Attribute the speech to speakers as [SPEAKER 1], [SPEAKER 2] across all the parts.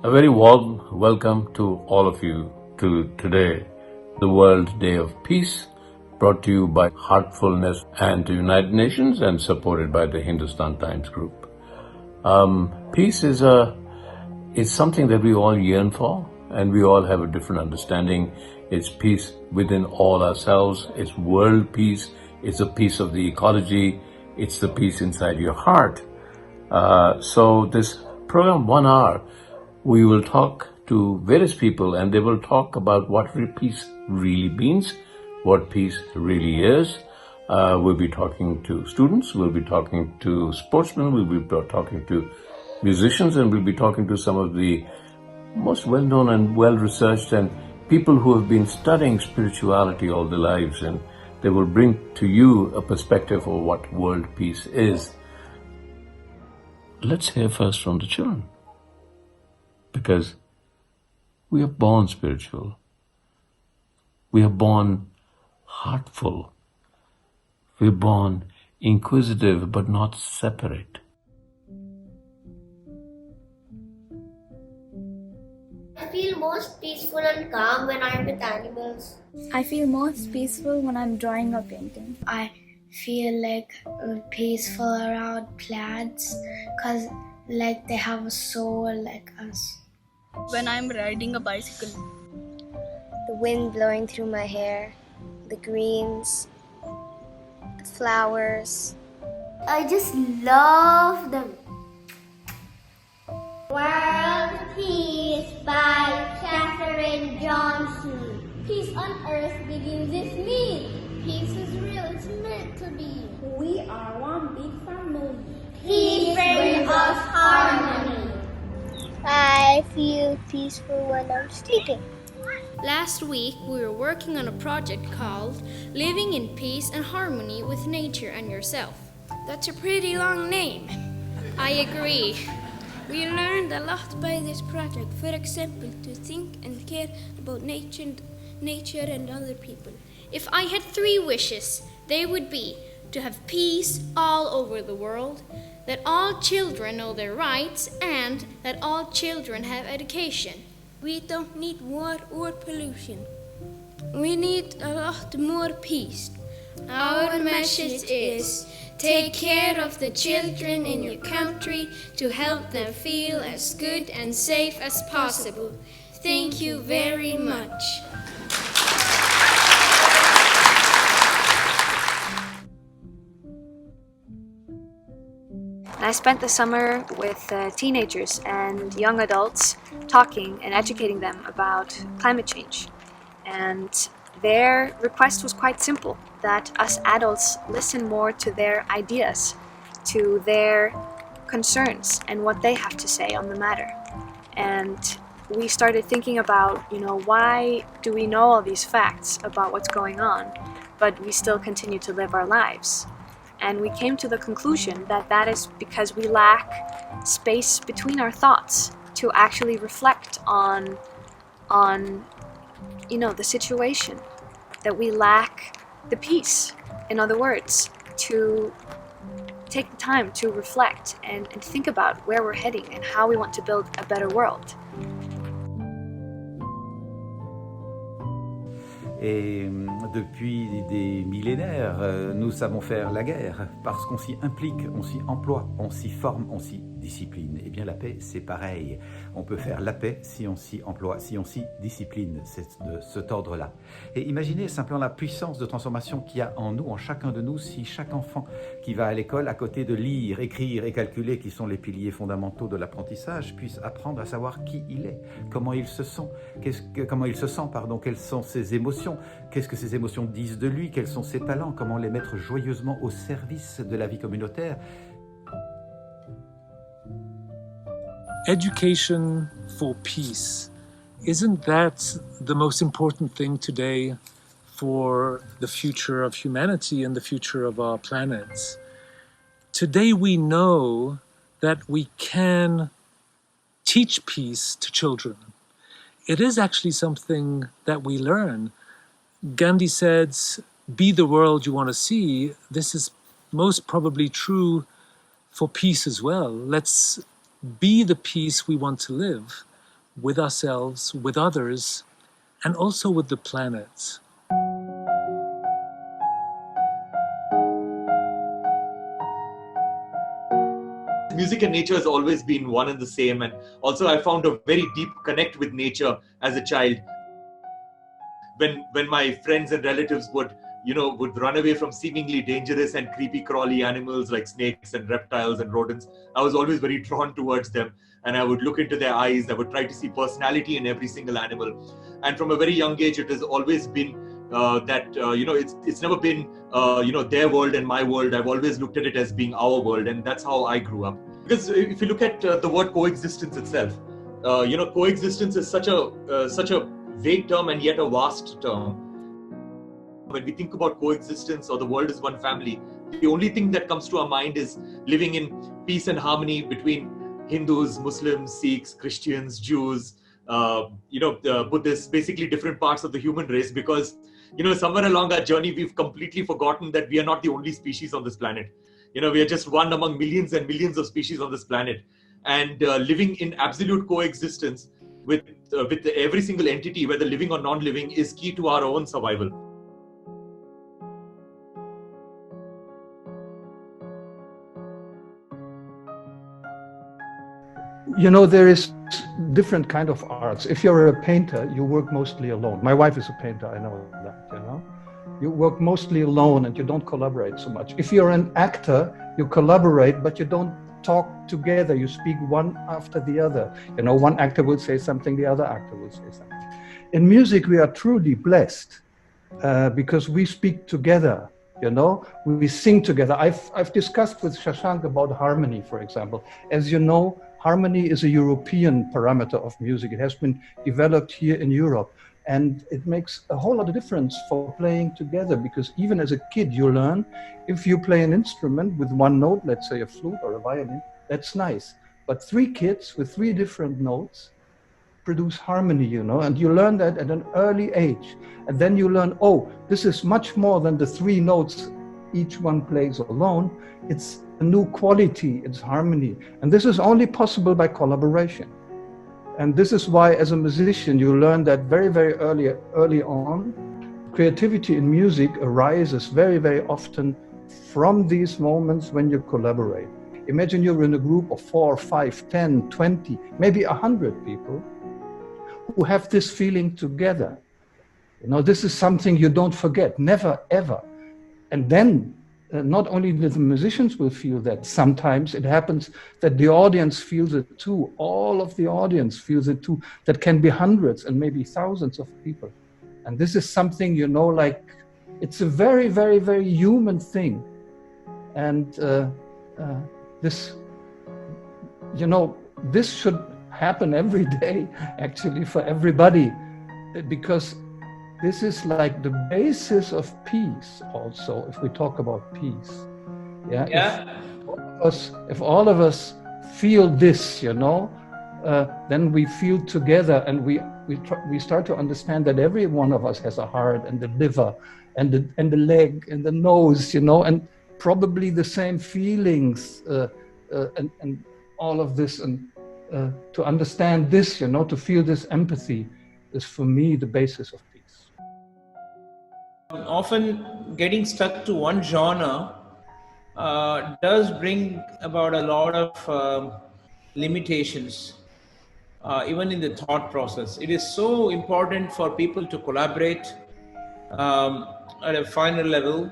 [SPEAKER 1] A very warm welcome to all of you to today, the World Day of Peace, brought to you by Heartfulness and the United Nations and supported by the Hindustan Times Group. Peace is something that we all yearn for, and we all have a different understanding. It's peace within all ourselves. It's world peace. It's a piece of the ecology. It's the peace inside your heart. So this program, 1 hour, we will talk to various people and they will talk about what peace really means, what peace really is. We'll be talking to students, we'll be talking to sportsmen, we'll be talking to musicians, and we'll be talking to some of the most well-known and well-researched and people who have been studying spirituality all their lives, and they will bring to you a perspective of what world peace is. Let's hear first from the children, because we are born spiritual. We are born heartful. We're born inquisitive but not separate.
[SPEAKER 2] I feel most peaceful and calm when I'm with animals.
[SPEAKER 3] I feel most peaceful when I'm drawing or painting.
[SPEAKER 4] I feel like peaceful around plants because like they have a soul like us.
[SPEAKER 5] When I'm riding a bicycle.
[SPEAKER 6] The wind blowing through my hair, the greens, the flowers.
[SPEAKER 2] I just love them.
[SPEAKER 7] World Peace by Katherine Johnson. Peace on earth begins with me. Peace is real, it's meant to be. We are one big family. Peace brings us harmony.
[SPEAKER 6] I feel peaceful when I'm sleeping.
[SPEAKER 8] Last week, we were working on a project called Living in Peace and Harmony with Nature and Yourself. That's a pretty long name. I agree. We learned a lot by this project. For example, to think and care about nature and other people. If I had 3 wishes, they would be to have peace all over the world, that all children know their rights, and that all children have education. We don't need war or pollution. We need a lot more peace. Our message is, take care of the children in your country to help them feel as good and safe as possible. Thank you very much.
[SPEAKER 9] I spent the summer with teenagers and young adults talking and educating them about climate change. And their request was quite simple, that us adults listen more to their ideas, to their concerns and what they have to say on the matter. And we started thinking about, why do we know all these facts about what's going on, but we still continue to live our lives? And we came to the conclusion that that is because we lack space between our thoughts to actually reflect on the situation, that we lack the peace, in other words, to take the time to reflect and think about where we're heading and how we want to build a better world.
[SPEAKER 10] Et depuis des millénaires, nous savons faire la guerre parce qu'on s'y implique, on s'y emploie, on s'y forme, on s'y discipline. Eh bien la paix, c'est pareil. On peut faire la paix si on s'y emploie, si on s'y discipline. C'est de cet ordre-là. Et imaginez simplement la puissance de transformation qu'il y a en nous, en chacun de nous, si chaque enfant qui va à l'école, à côté de lire, écrire et calculer, qui sont les piliers fondamentaux de l'apprentissage, puisse apprendre à savoir qui il est, comment il se sent, quelles sont ses émotions, qu'est-ce que ces émotions disent de lui, quels sont ses talents, comment les mettre joyeusement au service de la vie communautaire.
[SPEAKER 11] Education for peace, isn't that the most important thing today for the future of humanity and the future of our planet? Today we know that we can teach peace to children. It is actually something that we learn. Gandhi said, be the world you want to see. This is most probably true for peace as well. Let's be the peace we want to live. with ourselves, with others, and also with the planet.
[SPEAKER 12] Music and nature has always been one and the same, and also I found a very deep connect with nature as a child. When my friends and relatives would run away from seemingly dangerous and creepy crawly animals like snakes and reptiles and rodents, I was always very drawn towards them, and I would look into their eyes. I would try to see personality in every single animal, and from a very young age it has always been it's never been their world and my world. I've always looked at it as being our world, and that's how I grew up. Because if you look at the word coexistence itself, coexistence is such a vague term and yet a vast term. When we think about coexistence or the world as one family, the only thing that comes to our mind is living in peace and harmony between Hindus, Muslims, Sikhs, Christians, Jews, Buddhists, basically different parts of the human race, because somewhere along our journey we've completely forgotten that we are not the only species on this planet. We are just one among millions and millions of species on this planet, and living in absolute coexistence with every single entity, whether living or non-living, is key to our own survival.
[SPEAKER 13] There is different kind of arts. If you're a painter, you work mostly alone. My wife is a painter, I know that, You work mostly alone and you don't collaborate so much. If you're an actor, you collaborate, but you don't talk together. You speak one after the other. One actor will say something, the other actor will say something. In music, we are truly blessed because we speak together. We sing together. I've discussed with Shashank about harmony, for example. As you know, harmony is a European parameter of music. It has been developed here in Europe. And it makes a whole lot of difference for playing together, because even as a kid, you learn if you play an instrument with one note, let's say a flute or a violin, that's nice. But 3 kids with 3 different notes produce harmony, and you learn that at an early age. And then you learn, this is much more than the 3 notes each one plays alone. It's a new quality, it's harmony. And this is only possible by collaboration. And this is why, as a musician, you learn that very, very early on. Creativity in music arises very, very often from these moments when you collaborate. Imagine you're in a group of 4, 5, 10, 20, maybe 100 people who have this feeling together. This is something you don't forget, never, ever. And then not only the musicians will feel that, sometimes it happens that the audience feels it too. All of the audience feels it too. That can be hundreds and maybe thousands of people. And this is something, it's a very, very, very human thing. And this should happen every day, actually, for everybody, because this is like the basis of peace also, if we talk about peace. If all of us feel this, then we feel together, and we start to understand that every one of us has a heart and the liver and the leg and the nose, and probably the same feelings and all of this. And to understand this, to feel this empathy is for me the basis of peace.
[SPEAKER 14] Often getting stuck to one genre does bring about a lot of limitations, even in the thought process. It is so important for people to collaborate at a finer level,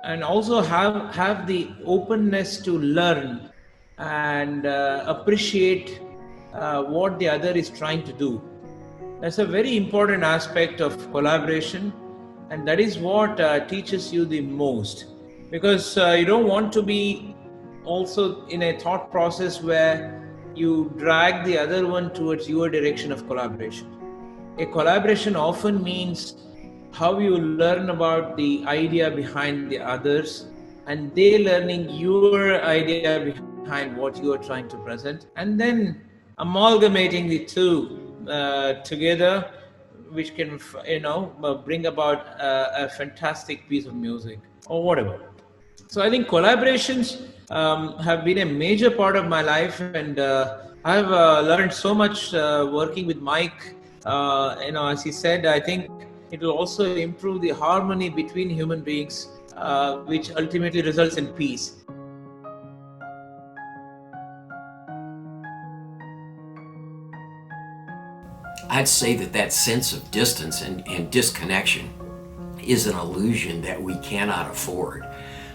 [SPEAKER 14] and also have the openness to learn and appreciate what the other is trying to do. That's a very important aspect of collaboration, and that is what teaches you the most, because you don't want to be also in a thought process where you drag the other one towards your direction of collaboration. A collaboration often means how you learn about the idea behind the others, and they learning your idea behind what you are trying to present, and then amalgamating the two together, which can bring about a fantastic piece of music or whatever. So I think collaborations have been a major part of my life, and I've learned so much working with Mike. As he said, I think it will also improve the harmony between human beings, which ultimately results in peace.
[SPEAKER 15] I'd say that sense of distance and disconnection is an illusion that we cannot afford.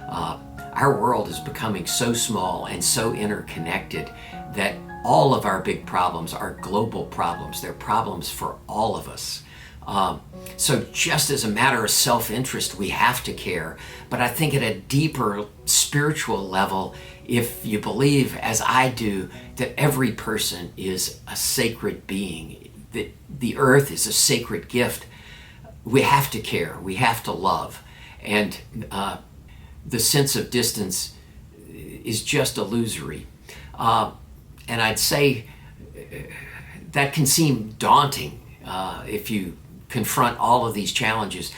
[SPEAKER 15] Our world is becoming so small and so interconnected that all of our big problems are global problems. They're problems for all of us. So just as a matter of self-interest, we have to care. But I think at a deeper spiritual level, if you believe, as I do, that every person is a sacred being, that the earth is a sacred gift, we have to care, we have to love. And the sense of distance is just illusory. And I'd say that can seem daunting if you confront all of these challenges,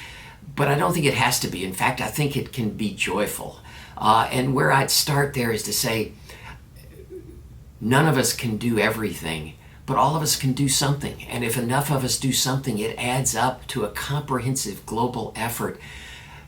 [SPEAKER 15] but I don't think it has to be. In fact, I think it can be joyful. And where I'd start there is to say, none of us can do everything, but all of us can do something. And if enough of us do something, it adds up to a comprehensive global effort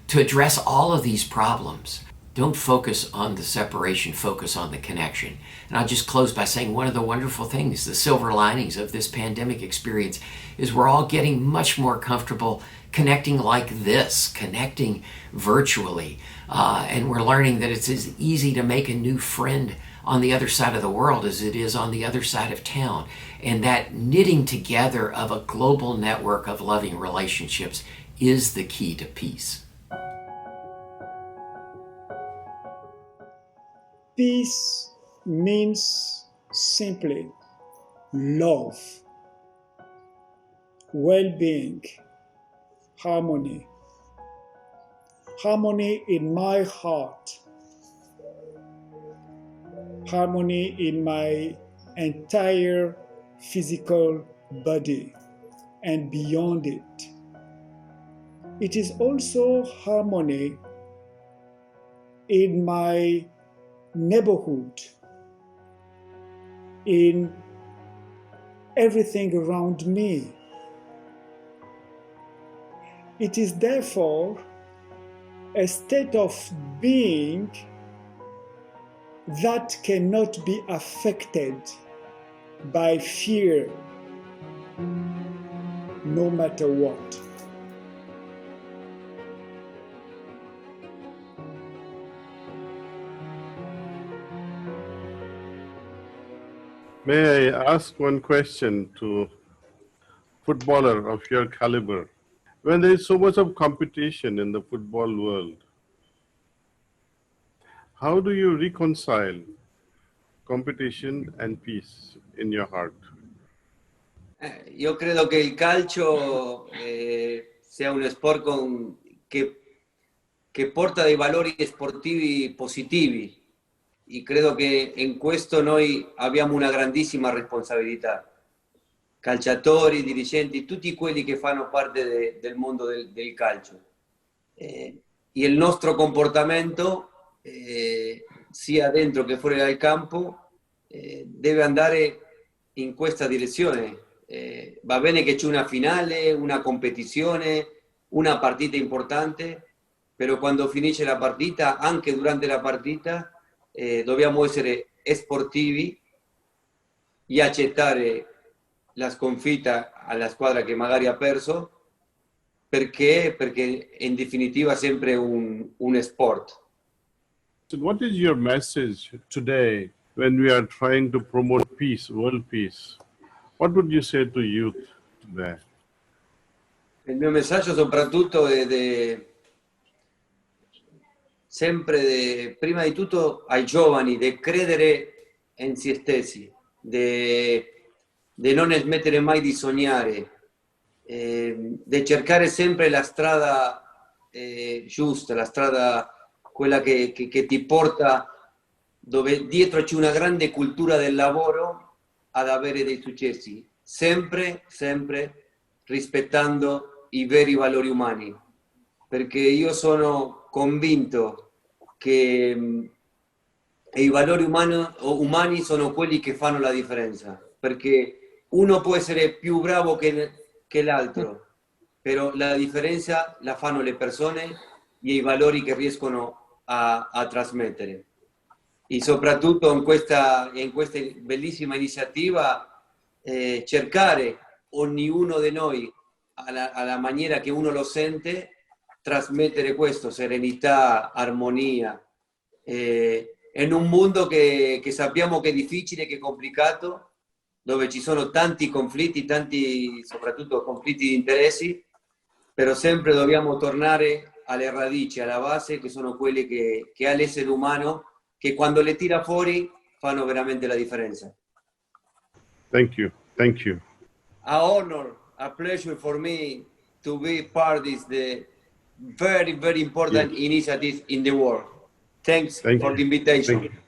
[SPEAKER 15] to address all of these problems. Don't focus on the separation, focus on the connection. And I'll just close by saying one of the wonderful things, the silver linings of this pandemic experience, is we're all getting much more comfortable connecting like this, connecting virtually. And we're learning that it's as easy to make a new friend on the other side of the world as it is on the other side of town. And that knitting together of a global network of loving relationships is the key to peace.
[SPEAKER 16] Peace means simply love, well-being, harmony. Harmony in my heart, harmony in my entire physical body and beyond it. It is also harmony in my neighborhood, in everything around me. It is therefore a state of being that cannot be affected by fear, no matter what.
[SPEAKER 17] May I ask one question to a footballer of your caliber? When there is so much of competition in the football world, how do you reconcile competition and peace in your heart?
[SPEAKER 18] Io credo che il calcio sia un sport che porta dei valori sportivi positivi. E credo che in questo noi abbiamo una grandissima responsabilità. Calciatori, dirigenti, tutti quelli che fanno parte del mondo del calcio. E il nostro comportamento, sia dentro che fuori dal campo, deve andare in questa direzione. Va bene che c'è una finale, una competizione, una partita importante, però quando finisce la partita, anche durante la partita, dobbiamo essere sportivi e accettare la sconfitta alla squadra che magari ha perso, perché in definitiva è sempre un sport.
[SPEAKER 17] So what is your message today when we are trying to promote peace, world peace? What would you say to youth today?
[SPEAKER 18] Il mio messaggio soprattutto è prima di tutto ai giovani, di credere in se stessi, di non smettere mai di sognare, di cercare sempre la strada giusta, la strada quella che ti porta dove dietro c'è una grande cultura del lavoro ad avere dei successi, sempre rispettando i veri valori umani, perché io sono convinto che e i valori umani sono quelli che fanno la differenza, perché uno può essere più bravo che l'altro, però la differenza la fanno le persone e i valori che riescono a trasmettere. E soprattutto in questa bellissima iniziativa cercare ognuno di noi alla maniera che uno lo sente, trasmettere questo, serenità, armonia, in un mondo che sappiamo che è difficile, che è complicato, dove ci sono tanti conflitti, soprattutto conflitti di interessi, però sempre dobbiamo tornare alle radici, alla base, che sono quelle che ha l'essere umano, che quando le tira fuori fanno veramente la differenza.
[SPEAKER 17] Thank you. Thank you.
[SPEAKER 18] A honor, a pleasure for me to be part of this the very, very important initiative in the world. Thanks for the invitation.
[SPEAKER 17] Thank you.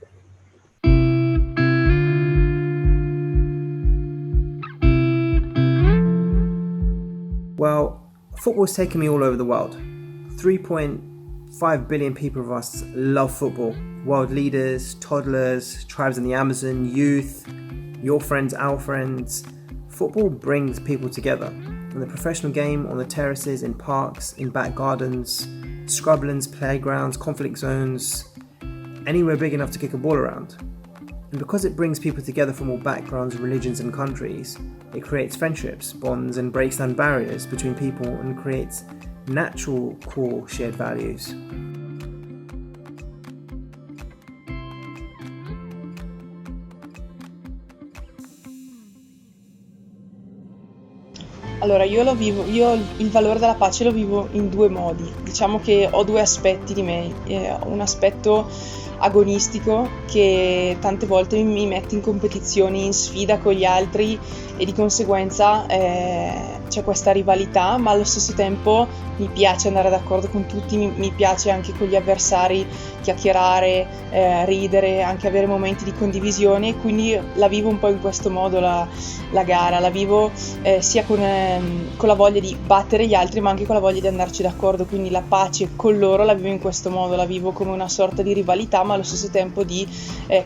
[SPEAKER 19] Well, football's taken me all over the world. 3.5 billion people of us love football. World leaders, toddlers, tribes in the Amazon, youth, your friends, our friends. Football brings people together. In the professional game, on the terraces, in parks, in back gardens, scrublands, playgrounds, conflict zones, anywhere big enough to kick a ball around. And because it brings people together from all backgrounds, religions and countries, it creates friendships, bonds and breaks down barriers between people and creates natural core shared values.
[SPEAKER 20] Allora, io il valore della pace lo vivo in due modi. Diciamo che ho due aspetti di me. Un aspetto agonistico che tante volte mi mette in competizioni, in sfida con gli altri e di conseguenza c'è questa rivalità, ma allo stesso tempo mi piace andare d'accordo con tutti, mi piace anche con gli avversari chiacchierare, ridere, anche avere momenti di condivisione, e quindi la vivo un po' in questo modo la gara, la vivo sia con la voglia di battere gli altri ma anche con la voglia di andarci d'accordo, quindi la pace con loro la vivo in questo modo, la vivo come una sorta di rivalità ma allo stesso tempo di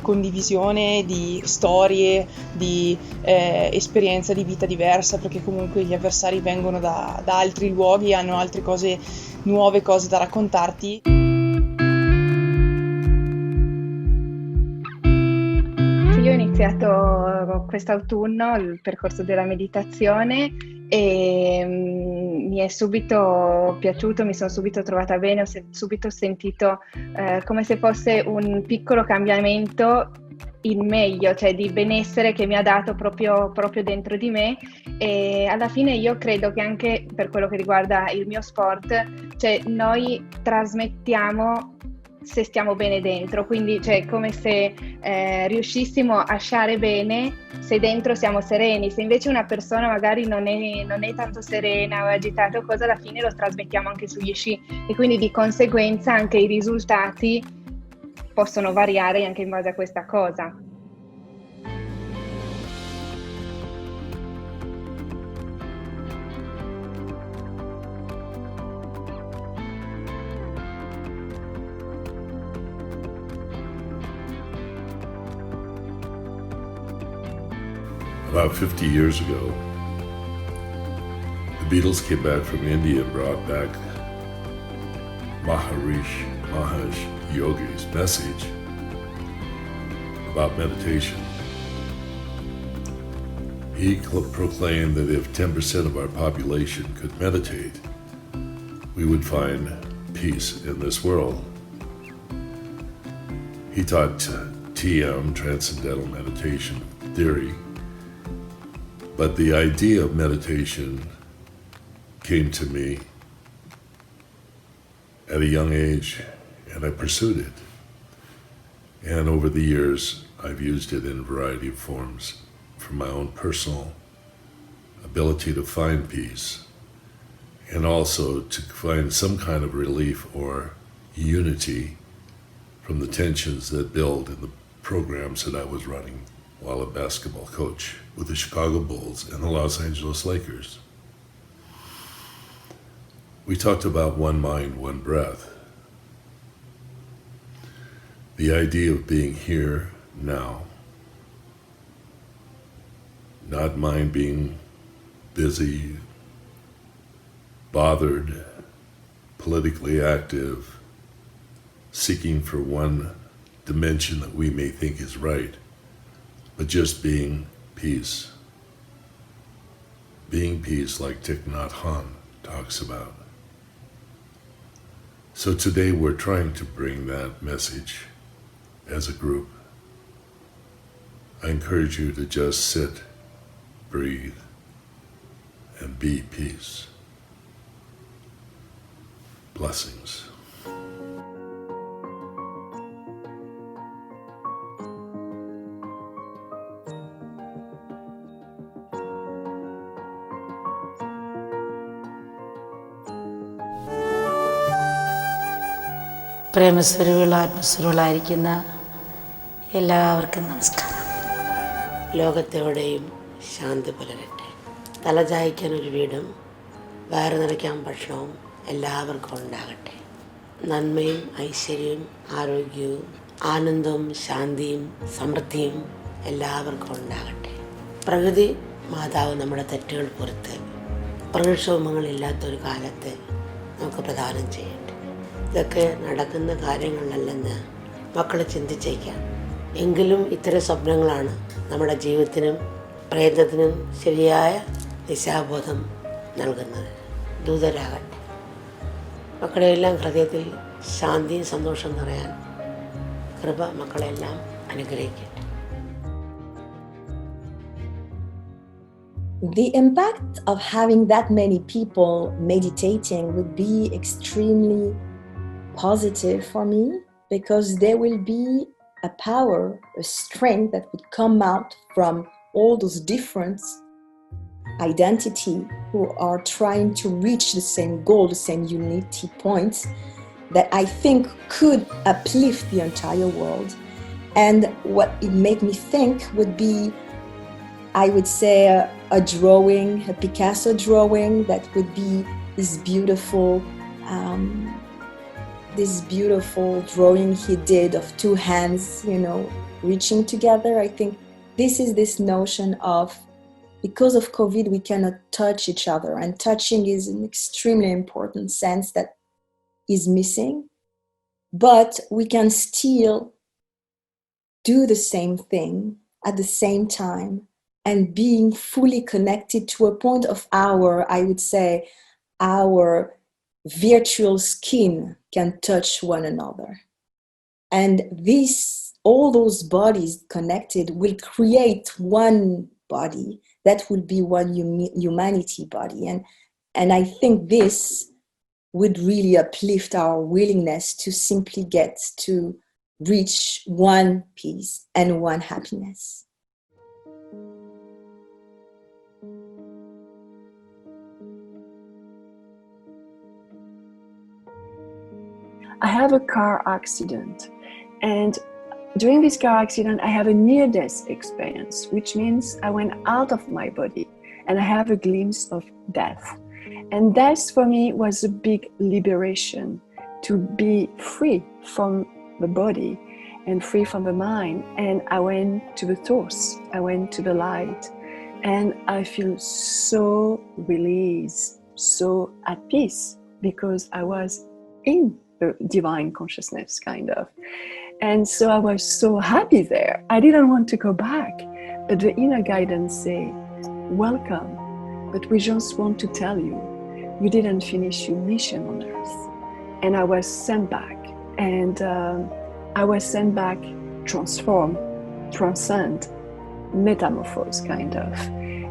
[SPEAKER 20] condivisione, di storie, di esperienza di vita diversa, perché comunque gli avversari vengono da altri luoghi, hanno altre cose, nuove cose da raccontarti.
[SPEAKER 21] Io ho iniziato quest'autunno il percorso della meditazione e mi è subito piaciuto, mi sono subito trovata bene, ho subito sentito come se fosse un piccolo cambiamento in meglio, cioè di benessere che mi ha dato proprio dentro di me, e alla fine io credo che anche per quello che riguarda il mio sport, cioè noi trasmettiamo se stiamo bene dentro, quindi cioè come se riuscissimo a stare bene se dentro siamo sereni. Se invece una persona magari non è tanto serena o agitata o cosa, alla fine lo trasmettiamo anche sugli sci e quindi di conseguenza anche i risultati possono variare anche in base a questa cosa.
[SPEAKER 22] About 50 years ago, the Beatles came back from India and brought back Maharaj Yogi's message about meditation. He proclaimed that if 10% of our population could meditate, we would find peace in this world. He taught TM, Transcendental Meditation Theory, but the idea of meditation came to me at a young age, and I pursued it. And over the years, I've used it in a variety of forms for my own personal ability to find peace, and also to find some kind of relief or unity from the tensions that build in the programs that I was running while a basketball coach with the Chicago Bulls and the Los Angeles Lakers. We talked about one mind, one breath. The idea of being here now, not mind being busy, bothered, politically active, seeking for one dimension that we may think is right, but just being peace. Being peace, like Thich Nhat Hanh talks about. So today we're trying to bring that message as a group. I encourage you to just sit, breathe, and be peace. Blessings.
[SPEAKER 1] പ്രേമസ്വരൂപ ആത്മസ്വരൂപങ്ങളായിരിക്കുന്ന എല്ലാവർക്കും നമസ്കാരം. ലോകത്തെവിടെയും ശാന്തി പുലരട്ടെ. തലചായ്ക്കാൻ ഒരു വീടും വയറ് നിറയ്ക്കാൻ ഭക്ഷണവും എല്ലാവർക്കും ഉണ്ടാകട്ടെ. നന്മയും ഐശ്വര്യവും ആരോഗ്യവും ആനന്ദവും ശാന്തിയും സമൃദ്ധിയും എല്ലാവർക്കും ഉണ്ടാകട്ടെ. പ്രകൃതി മാതാവ് നമ്മുടെ തെറ്റുകൾ പുറത്ത് പ്രകൃതിക്ഷോഭങ്ങളില്ലാത്തൊരു കാലത്ത് നമുക്ക് പ്രദാനം ചെയ്യട്ടെ. ഇതൊക്കെ നടക്കുന്ന കാര്യങ്ങളല്ലെന്ന് മക്കൾ ചിന്തിച്ചേക്കാം. എങ്കിലും ഇത്തരം സ്വപ്നങ്ങളാണ് നമ്മുടെ ജീവിതത്തിനും പ്രയത്നത്തിനും ശരിയായ ദിശാബോധം നൽകുന്നത്. ദൂതരാകട്ടെ. മക്കളെല്ലാം ഹൃദയത്തിൽ ശാന്തിയും സന്തോഷം നിറയാൻ കൃപ മക്കളെല്ലാം അനുഗ്രഹിക്കട്ടെ.
[SPEAKER 3] The impact of having that many people meditating would be extremely positive for me, because there will be a power, a strength that would come out from all those different identity who are trying to reach the same goal, the same unity points, that I think could uplift the entire world. And what it made me think would be, I would say, a drawing, a Picasso drawing, that would be this beautiful drawing he did of two hands, reaching together. I think this is this notion of, because of COVID, we cannot touch each other, and touching is an extremely important sense that is missing, but we can still do the same thing at the same time, and being fully connected to a point of I would say, our virtual skin can touch one another. And all those bodies connected will create one body that will be one humanity body. And I think this would really uplift our willingness to simply get to reach one peace and one happiness.
[SPEAKER 23] I have a car accident, and during this car accident I have a near-death experience, which means I went out of my body and I have a glimpse of death. And death for me was a big liberation, to be free from the body and free from the mind. And I went to the source, I went to the light, and I feel so released, so at peace, because I was in the divine consciousness, kind of. And so I was so happy there. I didn't want to go back, but the inner guidance said, welcome, but we just want to tell you, you didn't finish your mission on earth. And I was sent back, and I was sent back transformed, transcend, metamorphose, kind of.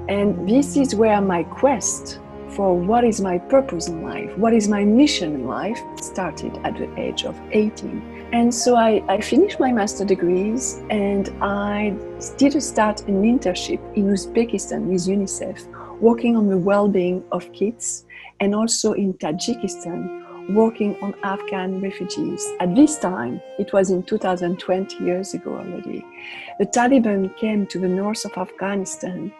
[SPEAKER 23] And this is where my quest for what is my purpose in life, what is my mission in life, started at the age of 18. And so I finished my master degrees, and I did start an internship in Uzbekistan with UNICEF, working on the well-being of kids, and also in Tajikistan, working on Afghan refugees. At this time, it was in 2020, years ago already, the Taliban came to the north of Afghanistan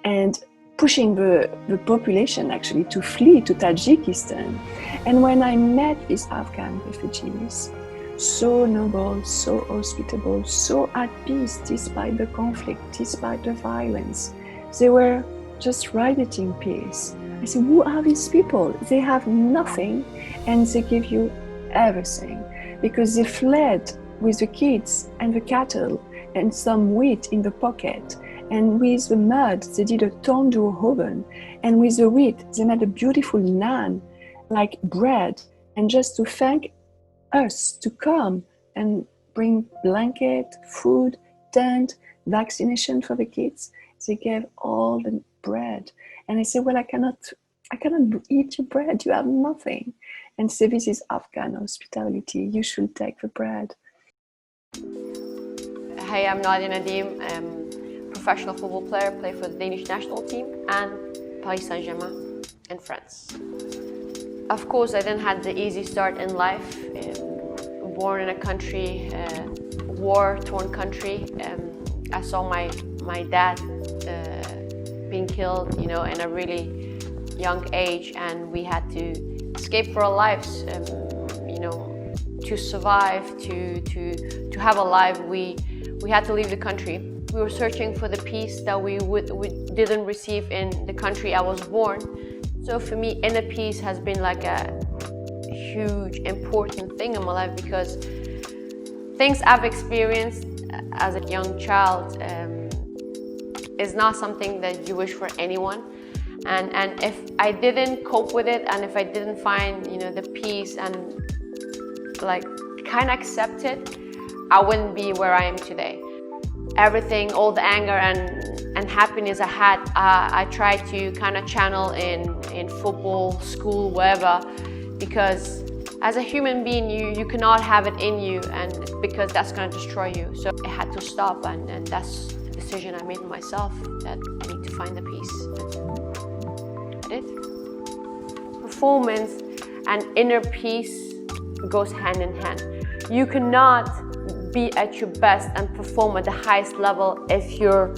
[SPEAKER 23] and pushing the population actually to flee to Tajikistan. And when I met these Afghan refugees, so noble, so hospitable, so at peace despite the conflict, despite the violence. They were just radiating peace. I said, who are these people? They have nothing and they give you everything, because they fled with the kids and the cattle and some wheat in the pocket, and with the mud they did a tandoor oven, and with the wheat they made a beautiful naan like bread, and just to thank us to come and bring blanket, food, tent, vaccination for the kids, they gave all the bread. And I said, well, I cannot eat your bread, you have nothing. And say, this is Afghan hospitality, you should take the bread.
[SPEAKER 2] Hey, I'm Nadia Nadim, I'm a professional football player, play for the Danish national team and Paris Saint-Germain in France. Of course, I didn't have the easy start in life. Born in a country, war-torn country. I saw my dad being killed, in a really young age, and we had to escape for our lives. To survive, to have a life, we had to leave the country. We were searching for the peace that we didn't receive in the country I was born. So for me, inner peace has been like a huge, important thing in my life, because things I've experienced as a young child is not something that you wish for anyone. And if I didn't cope with it, and if I didn't find, the peace and kind of accept it, I wouldn't be where I am today. Everything, all the anger and happiness I had, I tried to kind of channel in football, school, wherever, because as a human being, you cannot have it in you, and because that's going to destroy you. So it had to stop, and that's the decision I made myself, that I need to find the peace. I did. Performance and inner peace goes hand in hand. You cannot be at your best and perform at the highest level if your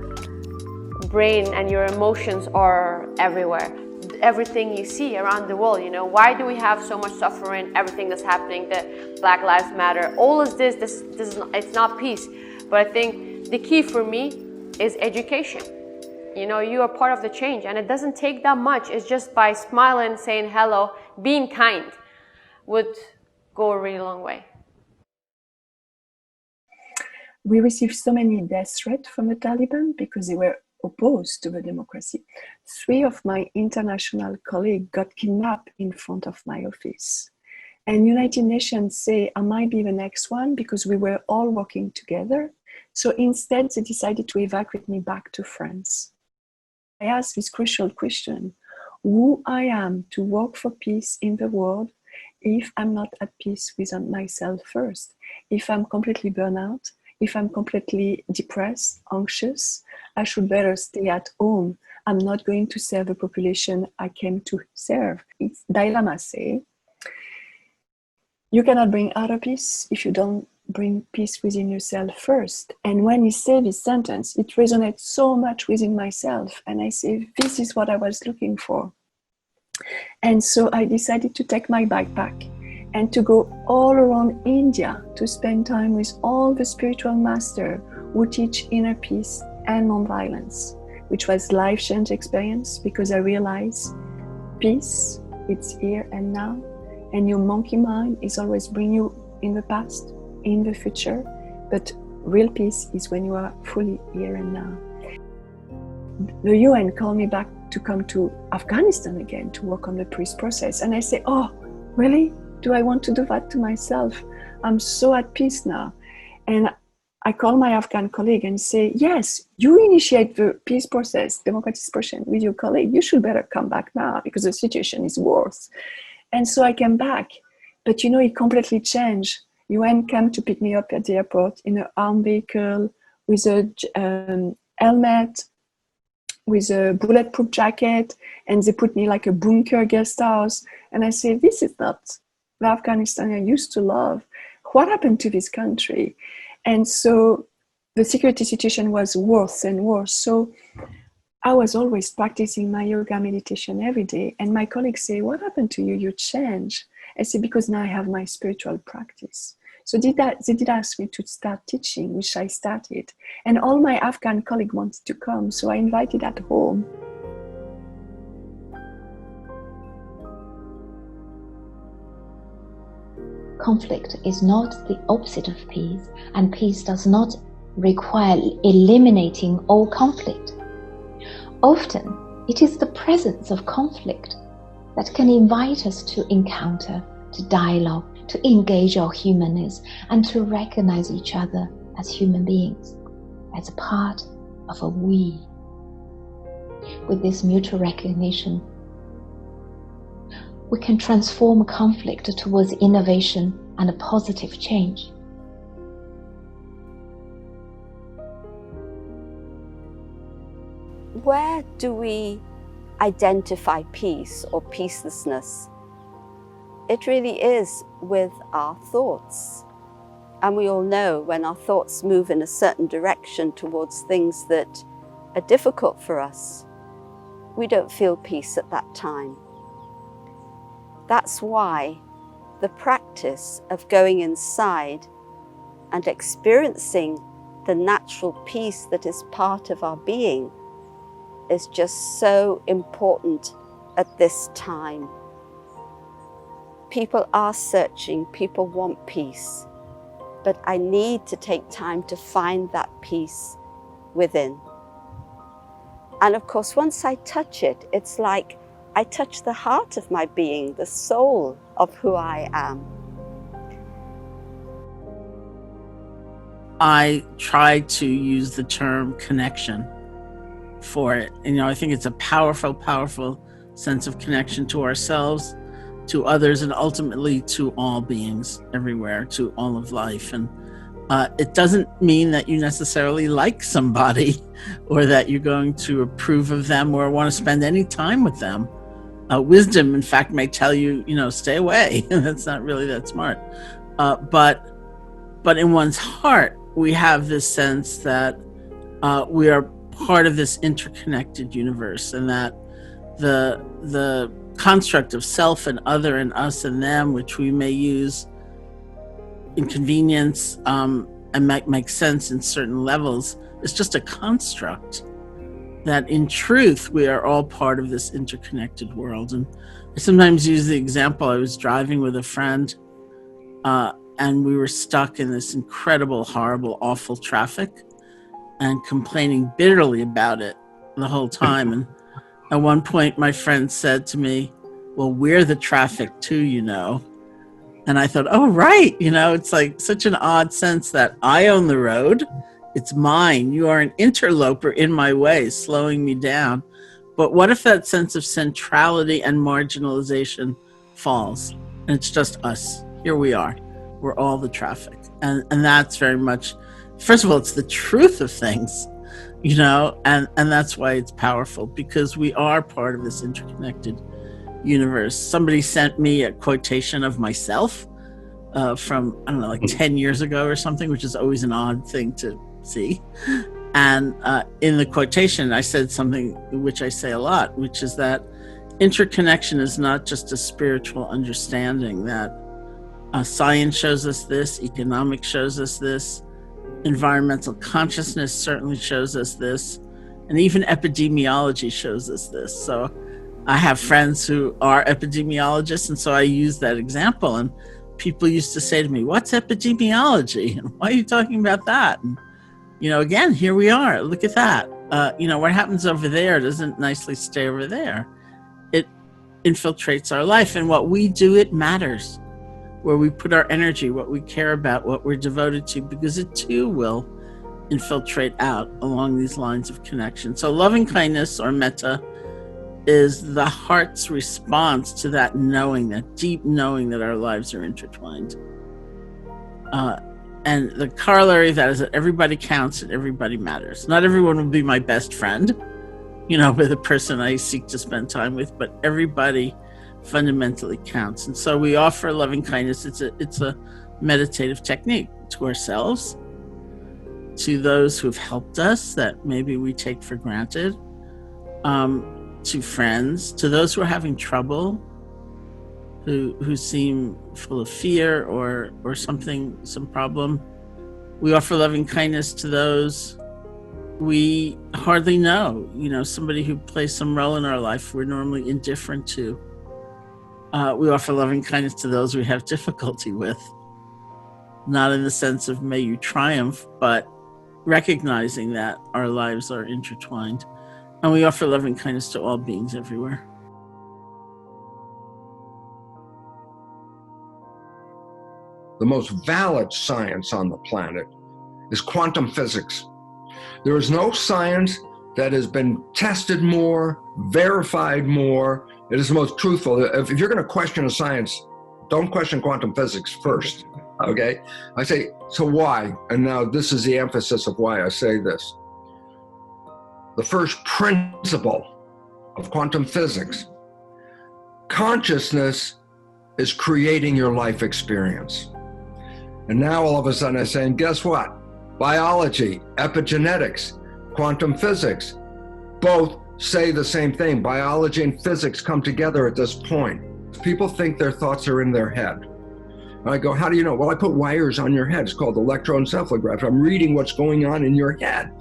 [SPEAKER 2] brain and your emotions are everywhere. Everything you see around the world, why do we have so much suffering? Everything that's happening, the Black Lives Matter, all of this is not, it's not peace. But I think the key for me is education. You are part of the change, and it doesn't take that much. It's just by smiling, saying hello, being kind would go a really long way.
[SPEAKER 23] We received so many death threats from the Taliban because they were opposed to the democracy. 3 of my international colleagues got kidnapped in front of my office. And United Nations say I might be the next one because we were all working together. So instead, they decided to evacuate me back to France. I asked this crucial question: who I am to work for peace in the world if I'm not at peace with myself first? If I'm completely burnt out, if I'm completely depressed, anxious, I should better stay at home. I'm not going to serve the population I came to serve. It's Dalai Lama say, you cannot bring outer peace if you don't bring peace within yourself first. And when he said this sentence, it resonates so much within myself. And I say, this is what I was looking for. And so I decided to take my backpack and to go all around India to spend time with all the spiritual masters who teach inner peace and non-violence, which was life-changing experience, because I realized peace, it's here and now, and your monkey mind is always bring you in the past, in the future, but real peace is when you are fully here and now. The UN called me back to come to Afghanistan again to work on the peace process, and I say, oh, really? Do I want to do that to myself? I'm so at peace now. And I call my Afghan colleague and say, yes, you initiate the peace process, democratic process with your colleague. You should better come back now because the situation is worse. And so I came back. But it completely changed. UN came to pick me up at the airport in an armed vehicle with a helmet, with a bulletproof jacket, and they put me like a bunker guest house. And I say, this is not the Afghanistan I used to love. What happened to this country? And so the security situation was worse and worse. So I was always practicing my yoga meditation every day. And my colleagues say, what happened to you? You changed. I say, because now I have my spiritual practice. So they did ask me to start teaching, which I started. And all my Afghan colleagues wanted to come, so I invited at home.
[SPEAKER 4] Conflict is not the opposite of peace, and peace does not require eliminating all conflict. Often, it is the presence of conflict that can invite us to encounter, to dialogue, to engage our humanness, and to recognize each other as human beings, as a part of a we. With this mutual recognition, we can transform conflict towards innovation and a positive change.
[SPEAKER 5] Where do we identify peace or peacelessness? It really is with our thoughts. And we all know when our thoughts move in a certain direction towards things that are difficult for us, we don't feel peace at that time. That's why the practice of going inside and experiencing the natural peace that is part of our being is just so important at this time. People are searching, people want peace, but I need to take time to find that peace within. And of course, once I touch it, it's like I touch the heart of my being, the soul of who I am.
[SPEAKER 7] I try to use the term connection for it. And, I think it's a powerful, powerful sense of connection to ourselves, to others, and ultimately to all beings everywhere, to all of life. And it doesn't mean that you necessarily like somebody or that you're going to approve of them or want to spend any time with them. Wisdom, in fact, may tell you, stay away. That's not really that smart. But in one's heart, we have this sense that we are part of this interconnected universe, and that the construct of self and other and us and them, which we may use in convenience and make sense in certain levels, is just a construct. That in truth, we are all part of this interconnected world. And I sometimes use the example, I was driving with a friend and we were stuck in this incredible, horrible, awful traffic and complaining bitterly about it the whole time. And at one point, my friend said to me, well, we're the traffic too, And I thought, oh, right. It's like such an odd sense that I own the road. It's mine. You are an interloper in my way, slowing me down. But what if that sense of centrality and marginalization falls? And it's just us. Here we are. We're all the traffic. And that's very much, first of all, it's the truth of things, and that's why it's powerful, because we are part of this interconnected universe. Somebody sent me a quotation of myself from, 10 years ago or something, which is always an odd thing to see. And in the quotation, I said something which I say a lot, which is that interconnection is not just a spiritual understanding, that science shows us this, economics shows us this, environmental consciousness certainly shows us this, and even epidemiology shows us this. So I have friends who are epidemiologists, and so I use that example. And people used to say to me, what's epidemiology? And why are you talking about that? And, again, here we are. Look at that. What happens over there doesn't nicely stay over there. It infiltrates our life. And what we do, it matters. Where we put our energy, what we care about, what we're devoted to, because it too will infiltrate out along these lines of connection. So loving kindness, or metta, is the heart's response to that knowing, that deep knowing that our lives are intertwined. And the corollary of that is that everybody counts and everybody matters. Not everyone will be my best friend, with the person I seek to spend time with, but everybody fundamentally counts. And so we offer loving kindness. It's a meditative technique to ourselves, to those who've helped us that maybe we take for granted, to friends, to those who are having trouble, who seem full of fear or something, some problem. We offer loving kindness to those we hardly know, somebody who plays some role in our life we're normally indifferent to. We offer loving kindness to those we have difficulty with, not in the sense of may you triumph, but recognizing that our lives are intertwined. And we offer loving kindness to all beings everywhere.
[SPEAKER 6] The most valid science on the planet is quantum physics. There is no science that has been tested more, verified more. It is the most truthful. If you're going to question a science, don't question quantum physics first, okay? I say, so why? And now this is the emphasis of why I say this. The first principle of quantum physics, consciousness is creating your life experience. And now all of a sudden I'm saying, guess what? Biology, epigenetics, quantum physics, both say the same thing. Biology and physics come together at this point. People think their thoughts are in their head. And I go, how do you know? Well, I put wires on your head. It's called electroencephalograph. I'm reading what's going on in your head.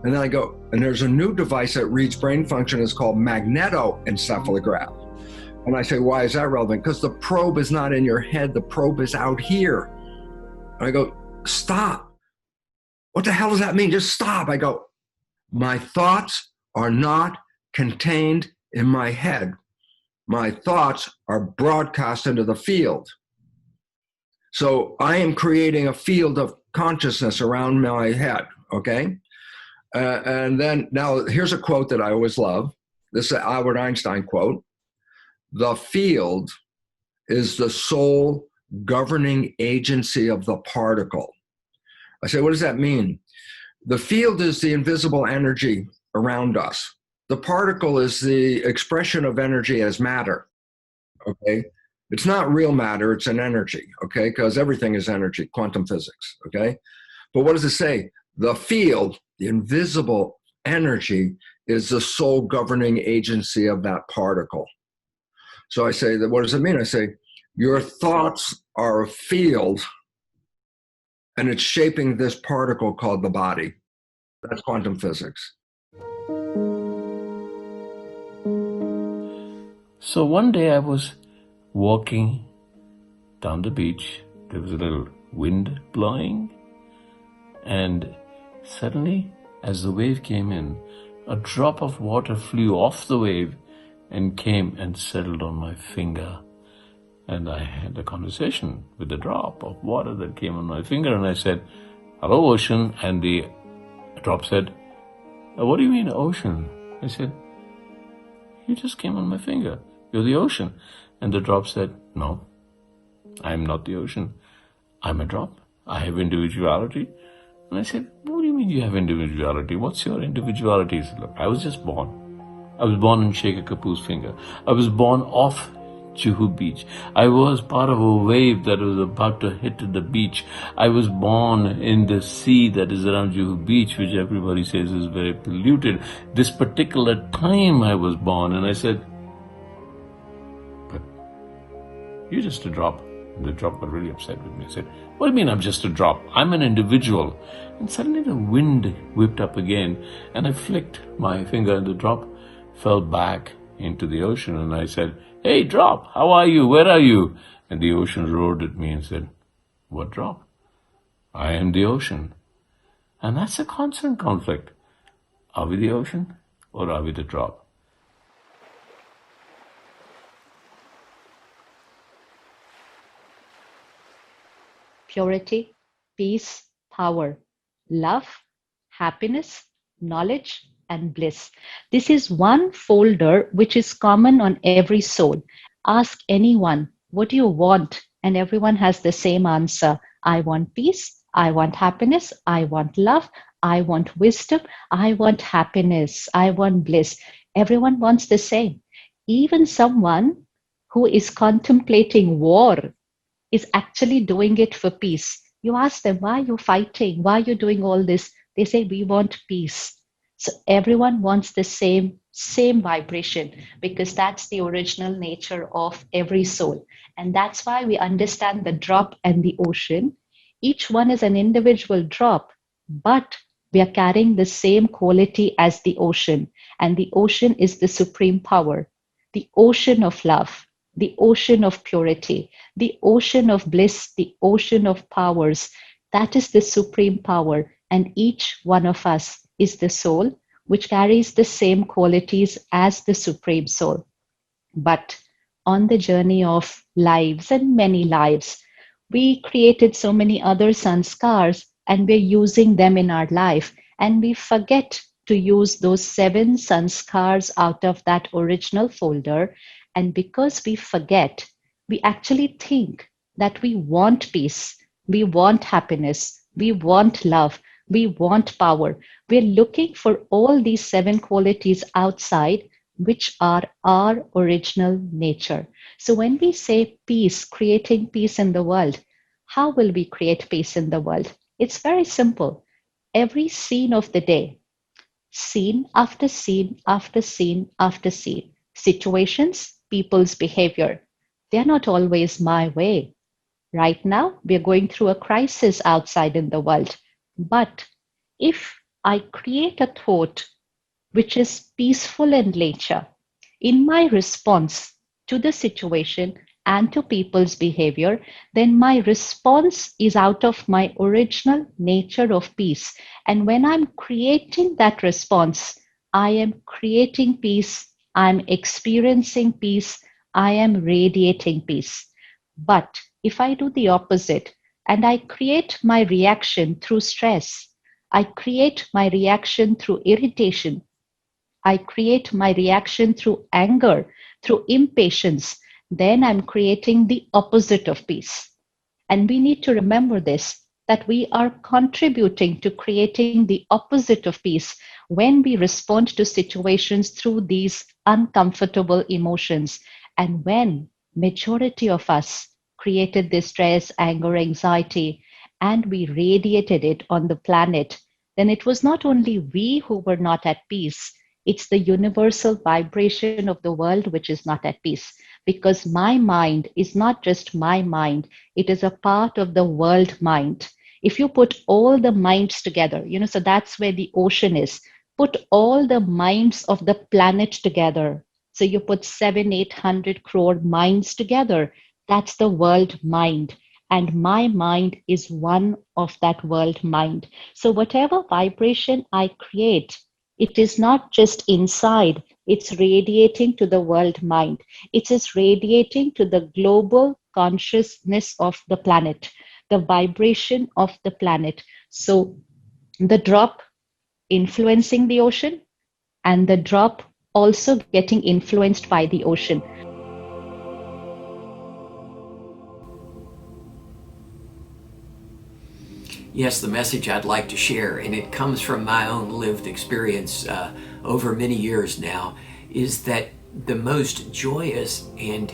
[SPEAKER 6] And then I go, and there's a new device that reads brain function. It's called magnetoencephalograph. And I say, why is that relevant? Because the probe is not in your head. The probe is out here. And I go, stop. What the hell does that mean? Just stop. I go, my thoughts are not contained in my head. My thoughts are broadcast into the field. So I am creating a field of consciousness around my head, okay? And then, now here's a quote that I always love. This is an Albert Einstein quote. The field is the sole governing agency of the particle. I say, what does that mean? The field is the invisible energy around us. The particle is the expression of energy as matter, okay? It's not real matter, it's an energy, okay? Because everything is energy, quantum physics, okay? But what does it say? The field, the invisible energy, is the sole governing agency of that particle. So I say, that. What does it mean? I say, your thoughts are a field, and it's shaping this particle called the body. That's quantum physics.
[SPEAKER 8] So one day I was walking down the beach. There was a little wind blowing, and suddenly, as the wave came in, a drop of water flew off the wave and came and settled on my finger. And I had a conversation with the drop of water that came on my finger, and I said, hello, ocean. And the drop said, what do you mean, ocean? I said, you just came on my finger. You're the ocean. And the drop said, no, I'm not the ocean. I'm a drop. I have individuality. And I said, what do you mean you have individuality? What's your individuality? He said, look, I was just born. I was born in Sheikh Kapoor's finger. I was born off Juhu Beach. I was part of a wave that was about to hit the beach. I was born in the sea that is around Juhu Beach, which everybody says is very polluted. This particular time I was born, and I said, but you're just a drop. And the drop got really upset with me. I said, what do you mean I'm just a drop? I'm an individual. And suddenly the wind whipped up again, and I flicked my finger, and the drop fell back into the ocean. And I said, hey, drop, how are you? Where are you? And the ocean roared at me and said, what drop? I am the ocean. And that's a constant conflict. Are we the ocean or are we the drop?
[SPEAKER 9] Purity, peace, power, love, happiness, knowledge, and bliss. This is one folder which is common on every soul. Ask anyone, what do you want? And everyone has the same answer. I want peace. I want happiness. I want love. I want wisdom. I want happiness. I want bliss. Everyone wants the same. Even someone who is contemplating war is actually doing it for peace. You ask them, why are you fighting? Why are you doing all this? They say, we want peace. So everyone wants the same vibration, because that's the original nature of every soul. And that's why we understand the drop and the ocean. Each one is an individual drop, but we are carrying the same quality as the ocean. And the ocean is the supreme power, the ocean of love, the ocean of purity, the ocean of bliss, the ocean of powers. That is the supreme power. And each one of us is the soul, which carries the same qualities as the supreme soul. But on the journey of lives and many lives, we created so many other sanskars, and we're using them in our life. And we forget to use those 7 sanskars out of that original folder. And because we forget, we actually think that we want peace, we want happiness, we want love, we want power. We're looking for all these 7 qualities outside, which are our original nature. So when we say peace, creating peace in the world, how will we create peace in the world? It's very simple. Every scene of the day, scene after scene after scene after scene, situations, people's behavior, they're not always my way. Right now, we're going through a crisis outside in the world. But if I create a thought which is peaceful in nature, in my response to the situation and to people's behavior, then my response is out of my original nature of peace. And when I'm creating that response, I am creating peace, I'm experiencing peace, I am radiating peace. But if I do the opposite and I create my reaction through stress, I create my reaction through irritation, I create my reaction through anger, through impatience, then I'm creating the opposite of peace. And we need to remember this, that we are contributing to creating the opposite of peace when we respond to situations through these uncomfortable emotions. And when majority of us created this stress, anger, anxiety, and we radiated it on the planet, then it was not only we who were not at peace, it's the universal vibration of the world which is not at peace. Because my mind is not just my mind, it is a part of the world mind. If you put all the minds together, so that's where the ocean is. Put all the minds of the planet together. So you put 700-800 crore minds together. That's the world mind. And my mind is one of that world mind. So whatever vibration I create, it is not just inside, it's radiating to the world mind. It is radiating to the global consciousness of the planet, the vibration of the planet. So the drop influencing the ocean, and the drop also getting influenced by the ocean.
[SPEAKER 15] Yes, the message I'd like to share, and it comes from my own lived experience over many years now, is that the most joyous and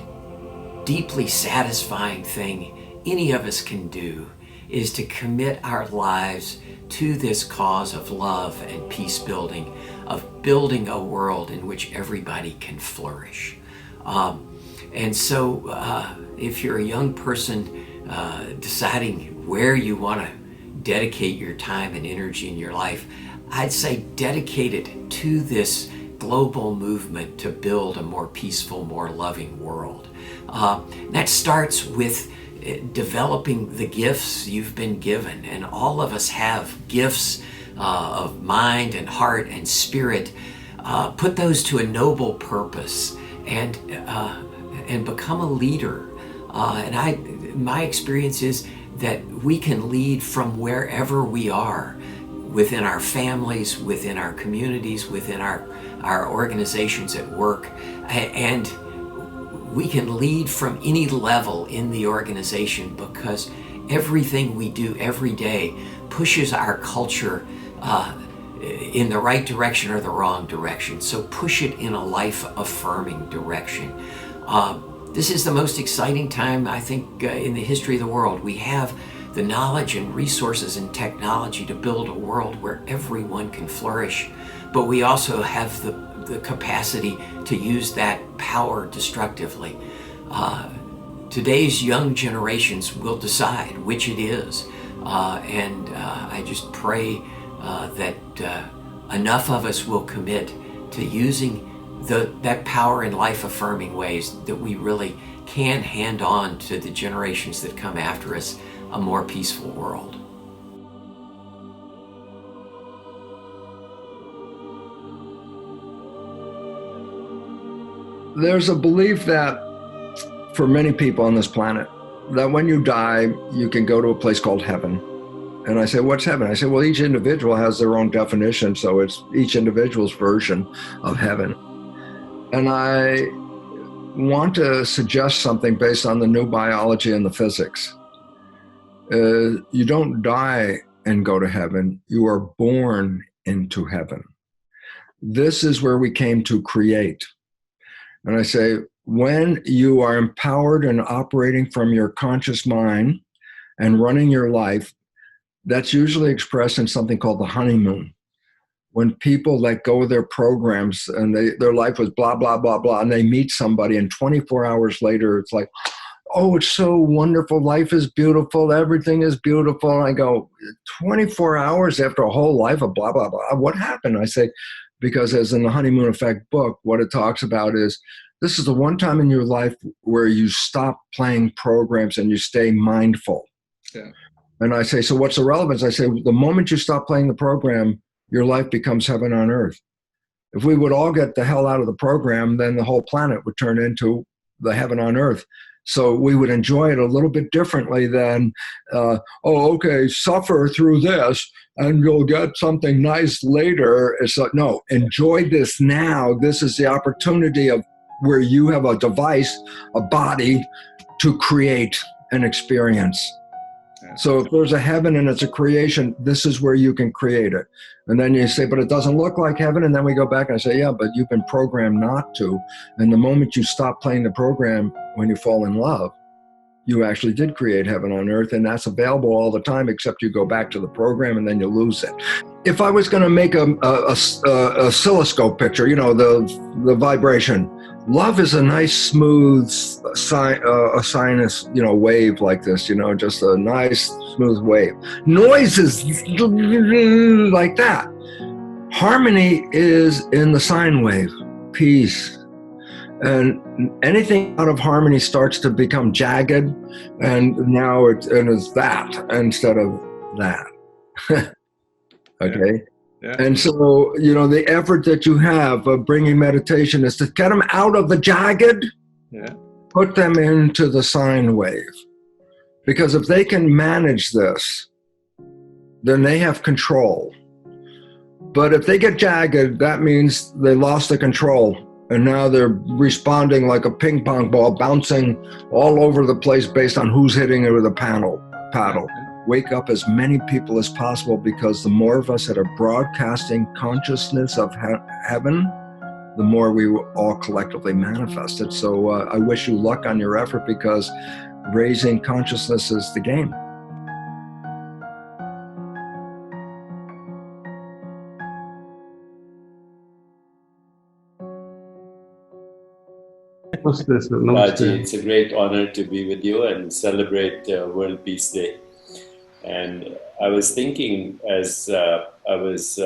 [SPEAKER 15] deeply satisfying thing any of us can do is to commit our lives to this cause of love and peace building, of building a world in which everybody can flourish. And so if you're a young person deciding where you want to dedicate your time and energy in your life, I'd say dedicate it to this global movement to build a more peaceful, more loving world. That starts with developing the gifts you've been given, and all of us have gifts of mind and heart and spirit. Put those to a noble purpose and become a leader. My experience is that we can lead from wherever we are, within our families, within our communities, within our organizations at work, and we can lead from any level in the organization, because everything we do every day pushes our culture in the right direction or the wrong direction. So push it in a life-affirming direction. This is the most exciting time, I think, in the history of the world. We have the knowledge and resources and technology to build a world where everyone can flourish, but we also have the capacity to use that power destructively. Today's young generations will decide which it is, and I just pray that enough of us will commit to using that power in life-affirming ways that we really can hand on to the generations that come after us a more peaceful world.
[SPEAKER 6] There's a belief that for many people on this planet, that when you die, you can go to a place called heaven. And I say, what's heaven? I say, well, each individual has their own definition, so it's each individual's version of heaven. And I want to suggest something based on the new biology and the physics. You don't die and go to heaven. You are born into heaven. This is where we came to create. And I say, when you are empowered and operating from your conscious mind and running your life, that's usually expressed in something called the honeymoon. When people let go of their programs and their life was blah, blah, blah, blah, and they meet somebody and 24 hours later, it's like, oh, it's so wonderful. Life is beautiful. Everything is beautiful. And I go, 24 hours after a whole life of blah, blah, blah. What happened? I say, because as in the Honeymoon Effect book, what it talks about is this is the one time in your life where you stop playing programs and you stay mindful.
[SPEAKER 10] Yeah.
[SPEAKER 6] And I say, so what's the relevance? I say, the moment you stop playing the program, your life becomes heaven on earth. If we would all get the hell out of the program, then the whole planet would turn into the heaven on earth. So we would enjoy it a little bit differently than, suffer through this and you'll get something nice later. It's like, no, enjoy this now. This is the opportunity of where you have a device, a body to create an experience. So if there's a heaven and it's a creation, this is where you can create it. And then you say, but it doesn't look like heaven. And then we go back and I say, yeah, but you've been programmed not to. And the moment you stop playing the program, when you fall in love, you actually did create heaven on earth. And that's available all the time, except you go back to the program and then you lose it. If I was going to make a oscilloscope picture, the vibration, love is a nice, smooth sinus, wave like this, just a nice, smooth wave. Noise is like that. Harmony is in the sine wave, peace. And anything out of harmony starts to become jagged, and now it's that instead of that. Okay?
[SPEAKER 10] Yeah.
[SPEAKER 6] And so, the effort that you have of bringing meditation is to get them out of the jagged, put them into the sine wave. Because if they can manage this, then they have control. But if they get jagged, that means they lost the control. And now they're responding like a ping pong ball, bouncing all over the place based on who's hitting it with a paddle. Wake up as many people as possible, because the more of us that are broadcasting consciousness of heaven, the more we will all collectively manifest it. So I wish you luck on your effort, because raising consciousness is the game.
[SPEAKER 11] Raji, it's a great honor to be with you and celebrate World Peace Day. And I was thinking, as I was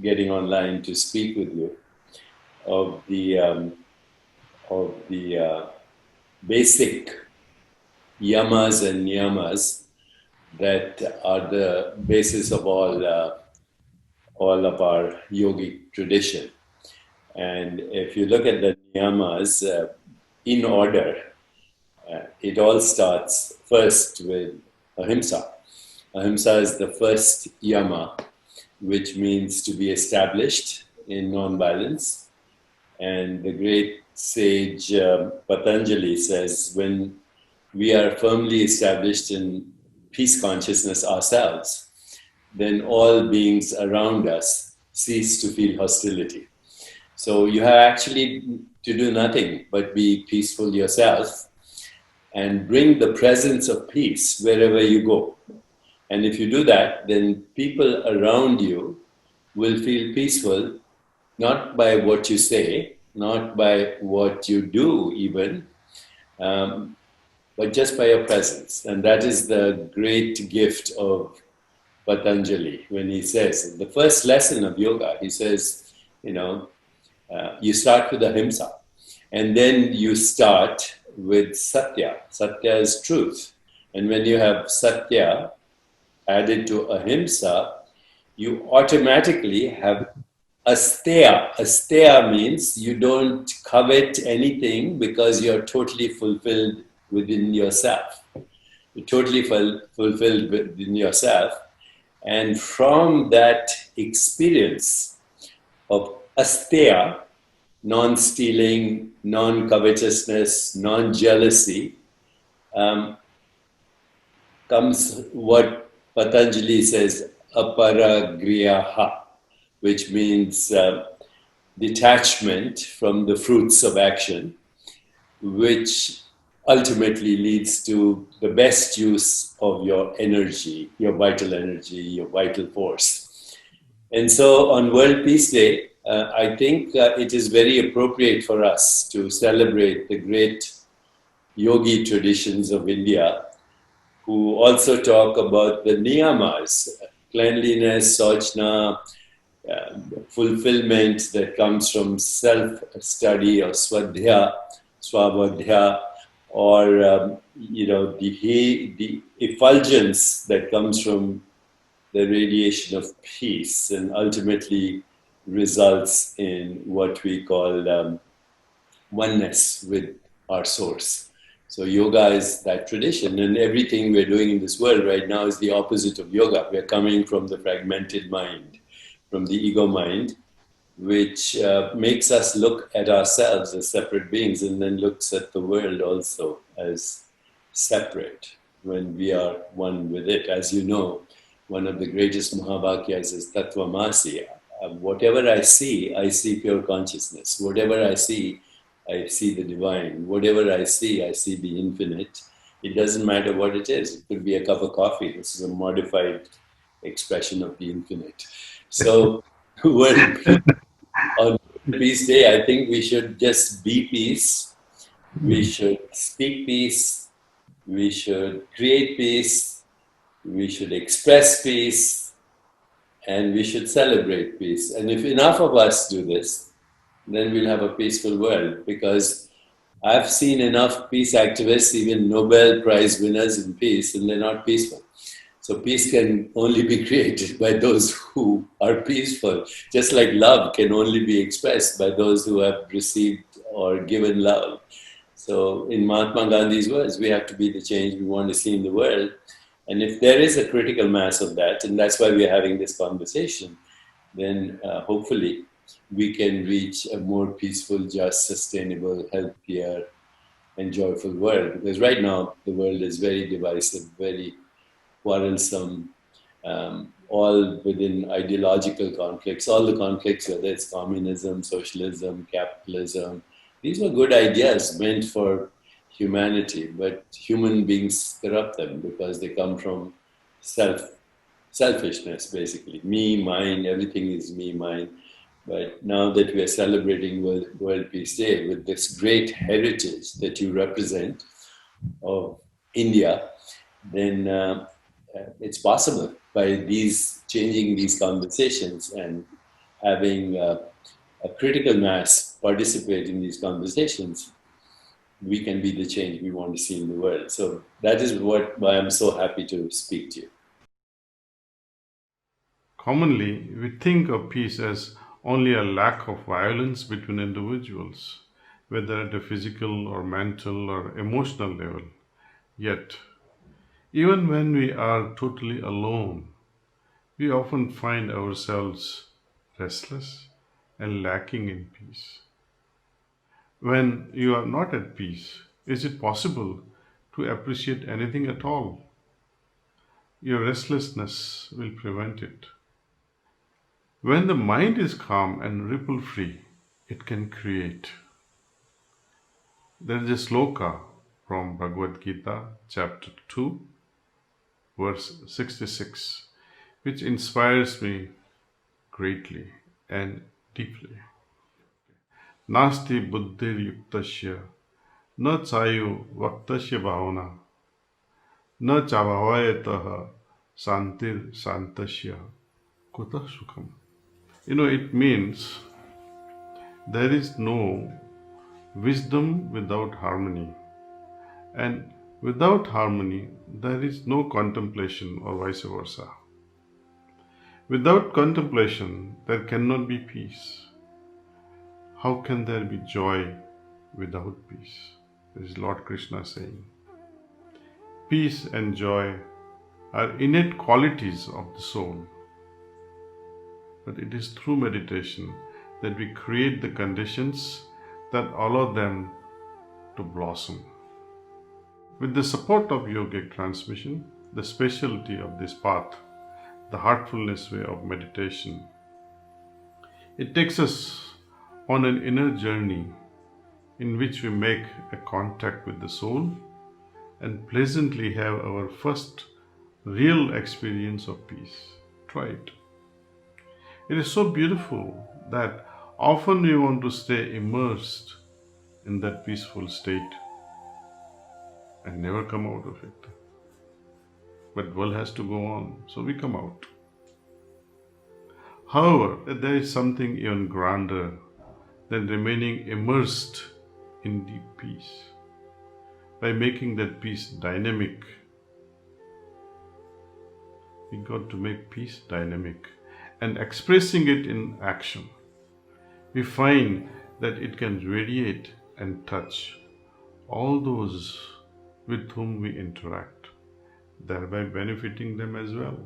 [SPEAKER 11] getting online to speak with you, of the basic yamas and niyamas that are the basis of all of our yogic tradition. And if you look at the niyamas in order, it all starts first with ahimsa. Ahimsa is the first yama, which means to be established in non-violence. And the great sage Patanjali says, when we are firmly established in peace consciousness ourselves, then all beings around us cease to feel hostility. So you have actually to do nothing but be peaceful yourself, and bring the presence of peace wherever you go. And if you do that, then people around you will feel peaceful, not by what you say, not by what you do even, but just by your presence. And that is the great gift of Patanjali when he says, the first lesson of yoga, he says, you start with ahimsa, and then you start with satya. Satya is truth. And when you have satya added to ahimsa, you automatically have asteya. Asteya means you don't covet anything because you're totally fulfilled within yourself. You're totally fulfilled within yourself. And from that experience of asteya, non-stealing, non-covetousness, non-jealousy, comes what Patanjali says, aparagriyaha, which means detachment from the fruits of action, which ultimately leads to the best use of your energy, your vital force. And so on World Peace Day, I think it is very appropriate for us to celebrate the great yogi traditions of India, who also talk about the niyamas, cleanliness, sauchna, fulfillment that comes from self-study or swadhyaya, swabodhya, or the effulgence that comes from the radiation of peace and ultimately results in what we call oneness with our source. So yoga is that tradition, and everything we're doing in this world right now is the opposite of yoga. We're coming from the fragmented mind, from the ego mind, which makes us look at ourselves as separate beings and then looks at the world also as separate when we are one with it. As you know, one of the greatest Mahavākyas is Tattvamasi. Whatever I see pure consciousness. Whatever I see the divine. Whatever I see the infinite. It doesn't matter what it is. It could be a cup of coffee. This is a modified expression of the infinite. So, on Peace Day, I think we should just be peace. We should speak peace. We should create peace. We should express peace. And we should celebrate peace. And if enough of us do this, then we'll have a peaceful world. Because I've seen enough peace activists, even Nobel Prize winners in peace, and they're not peaceful. So peace can only be created by those who are peaceful. Just like love can only be expressed by those who have received or given love. So in Mahatma Gandhi's words, we have to be the change we want to see in the world. And if there is a critical mass of that, and that's why we're having this conversation, then hopefully we can reach a more peaceful, just, sustainable, healthier, and joyful world. Because right now, the world is very divisive, very quarrelsome, all within ideological conflicts, all the conflicts, whether it's communism, socialism, capitalism. These were good ideas meant for humanity, but human beings corrupt them because they come from selfishness, basically. Me, mine, everything is me, mine. But now that we are celebrating World Peace Day with this great heritage that you represent of India, then it's possible by changing these conversations and having a critical mass participate in these conversations, we can be the change we want to see in the world. So that is why I'm so happy to speak to you.
[SPEAKER 17] Commonly, we think of peace as only a lack of violence between individuals, whether at a physical or mental or emotional level. Yet, even when we are totally alone, we often find ourselves restless and lacking in peace. When you are not at peace, is it possible to appreciate anything at all? Your restlessness will prevent it. When the mind is calm and ripple free, it can create. There is a sloka from Bhagavad Gita, chapter 2, verse 66, which inspires me greatly and deeply. Nasti buddhir yuktasya na chayu vaktasya bhavana na chabhavayataha santir santasya kuta sukham. It means there is no wisdom without harmony, and without harmony there is no contemplation, or vice versa. Without contemplation there cannot be peace. How can there be joy without peace? This is Lord Krishna saying. Peace and joy are innate qualities of the soul, but it is through meditation that we create the conditions that allow them to blossom. With the support of yogic transmission, the specialty of this path, the heartfulness way of meditation, it takes us on an inner journey in which we make a contact with the soul and pleasantly have our first real experience of peace. Try it. It is so beautiful that often we want to stay immersed in that peaceful state and never come out of it. But world has to go on, so we come out. However, there is something even grander than remaining immersed in deep peace. By making that peace dynamic, we got to make peace dynamic and expressing it in action. We find that it can radiate and touch all those with whom we interact, thereby benefiting them as well.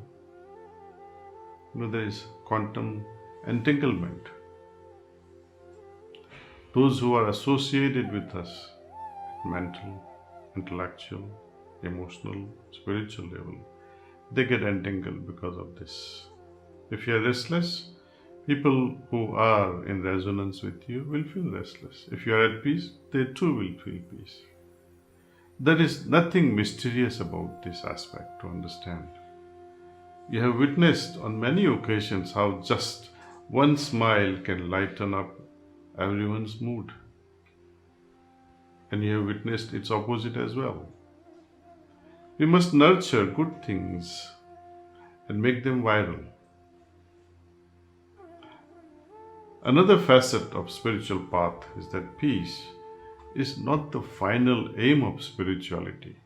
[SPEAKER 17] There is quantum entanglement. Those who are associated with us at mental, intellectual, emotional, spiritual level, they get entangled because of this. If you are restless, people who are in resonance with you will feel restless. If you are at peace, they too will feel peace. There is nothing mysterious about this aspect to understand. You have witnessed on many occasions how just one smile can lighten up everyone's mood. And you have witnessed its opposite as well. We must nurture good things and make them viral. Another facet of spiritual path is that peace is not the final aim of spirituality.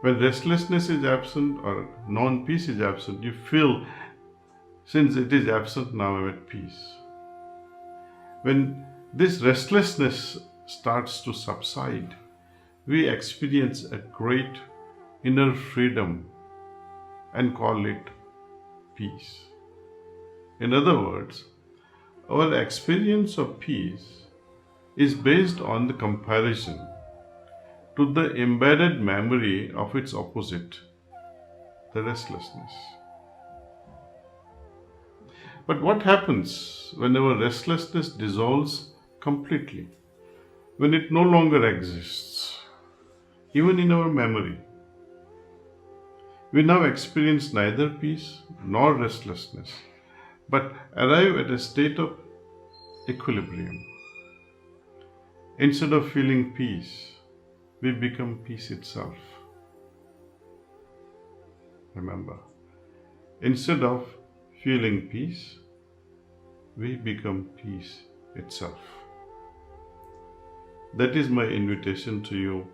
[SPEAKER 17] When restlessness is absent or non-peace is absent, you feel, since it is absent, now I'm at peace. When this restlessness starts to subside, we experience a great inner freedom and call it peace. In other words, our experience of peace is based on the comparison to the embedded memory of its opposite, the restlessness. But what happens when our restlessness dissolves completely? When it no longer exists, even in our memory? We now experience neither peace nor restlessness, but arrive at a state of equilibrium. Instead of feeling peace, we become peace itself. Remember, instead of feeling peace, we become peace itself. That is my invitation to you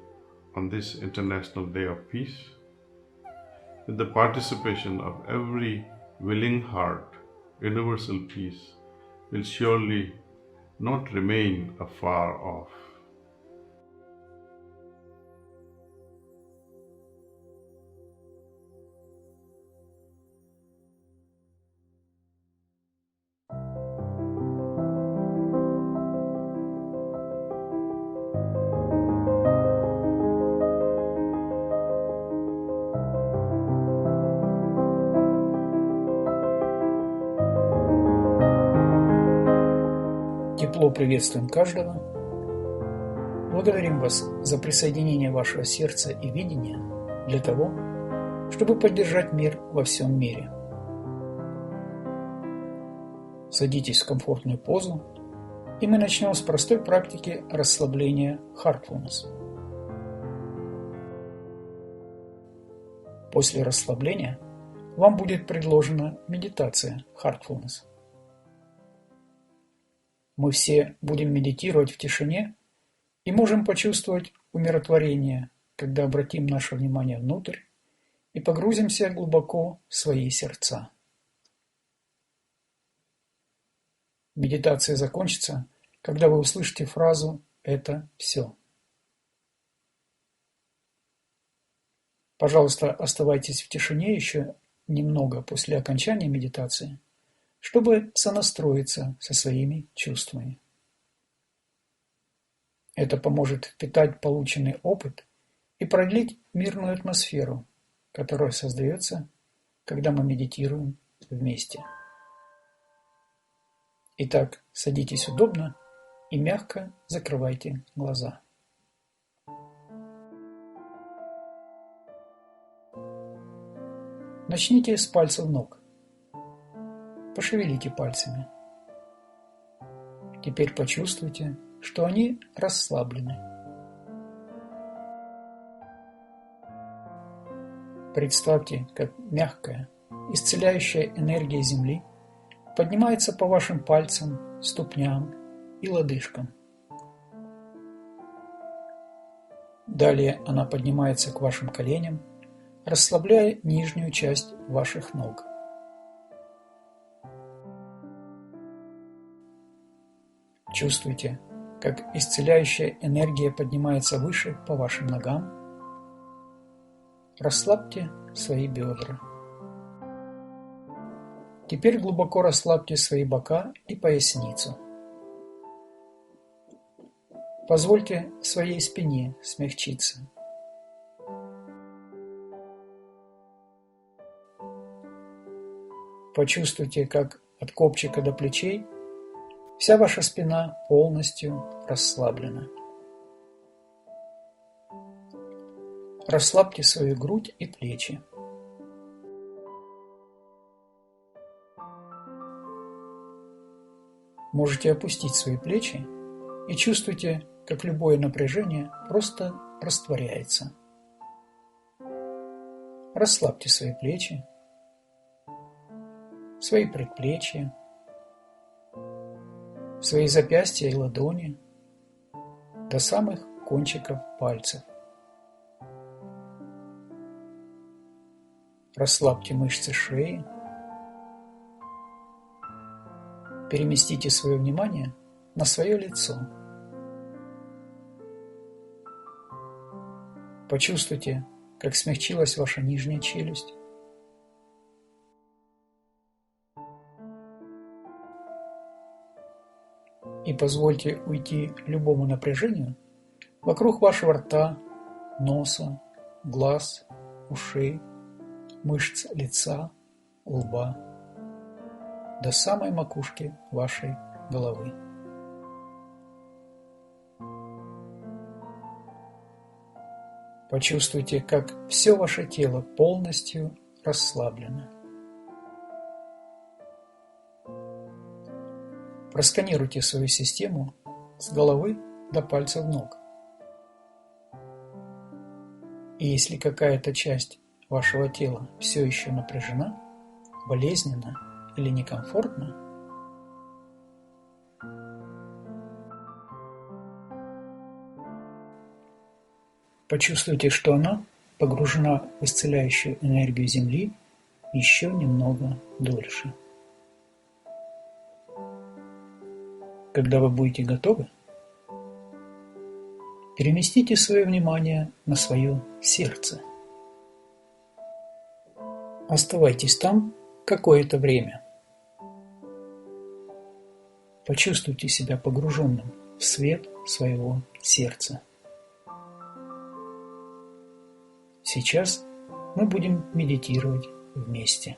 [SPEAKER 17] on this International Day of Peace. With the participation of every willing heart, universal peace will surely not remain afar off.
[SPEAKER 10] Тепло приветствуем каждого. Благодарим вас за присоединение вашего сердца и видения для того, чтобы поддержать мир во всем мире. Садитесь в комфортную позу, и мы начнем с простой практики расслабления Heartfulness. После расслабления вам будет предложена медитация Heartfulness. Мы все будем медитировать в тишине и можем почувствовать умиротворение, когда обратим наше внимание внутрь и погрузимся глубоко в свои сердца. Медитация закончится, когда вы услышите фразу «это все». Пожалуйста, оставайтесь в тишине еще немного после окончания медитации, чтобы сонастроиться со своими чувствами. Это поможет впитать полученный опыт и продлить мирную атмосферу, которая создается, когда мы медитируем вместе. Итак, садитесь удобно и мягко закрывайте глаза. Начните с пальцев ног. Пошевелите пальцами. Теперь почувствуйте, что они расслаблены. Представьте, как мягкая, исцеляющая энергия Земли поднимается по вашим пальцам, ступням и лодыжкам. Далее она поднимается к вашим коленям, расслабляя нижнюю часть ваших ног. Чувствуйте, как исцеляющая энергия поднимается выше по вашим ногам. Расслабьте свои бедра. Теперь глубоко расслабьте свои бока и поясницу. Позвольте своей спине смягчиться. Почувствуйте, как от копчика до плечей вся ваша спина полностью расслаблена. Расслабьте свою грудь и плечи. Можете опустить свои плечи и чувствуйте, как любое напряжение просто растворяется. Расслабьте свои плечи, свои предплечья, свои запястья и ладони до самых кончиков пальцев. Расслабьте мышцы шеи. Переместите свое внимание на свое лицо. Почувствуйте, как смягчилась ваша нижняя челюсть. И позвольте уйти любому напряжению вокруг вашего рта, носа, глаз, ушей, мышц лица, лба, до самой макушки вашей головы. Почувствуйте, как все ваше тело полностью расслаблено. Просканируйте свою систему с головы до пальцев ног. И если какая-то часть вашего тела все еще напряжена, болезненна или некомфортна, почувствуйте, что она погружена в исцеляющую энергию Земли еще немного дольше. Когда вы будете готовы, переместите свое внимание на свое сердце. Оставайтесь там какое-то время. Почувствуйте себя погруженным в свет своего сердца. Сейчас мы будем медитировать вместе.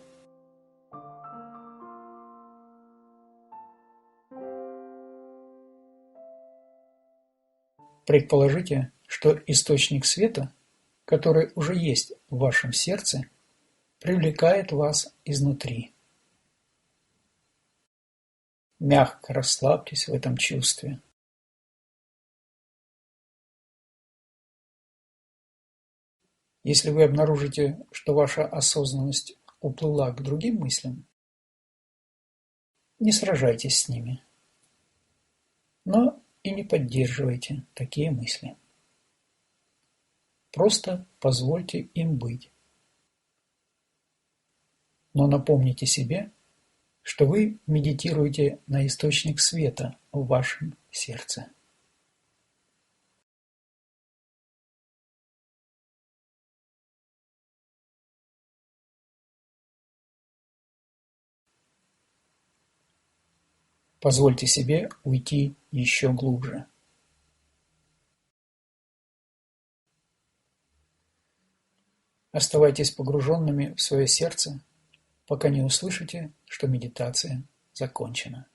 [SPEAKER 10] Предположите, что источник света, который уже есть в вашем сердце, привлекает вас изнутри. Мягко расслабьтесь в этом чувстве. Если вы обнаружите, что ваша осознанность уплыла к другим мыслям, не сражайтесь с ними, но и не поддерживайте такие мысли. Просто позвольте им быть. Но напомните себе, что вы медитируете на источник света в вашем сердце. Позвольте себе уйти еще глубже. Оставайтесь погруженными в свое сердце, пока не услышите, что медитация закончена.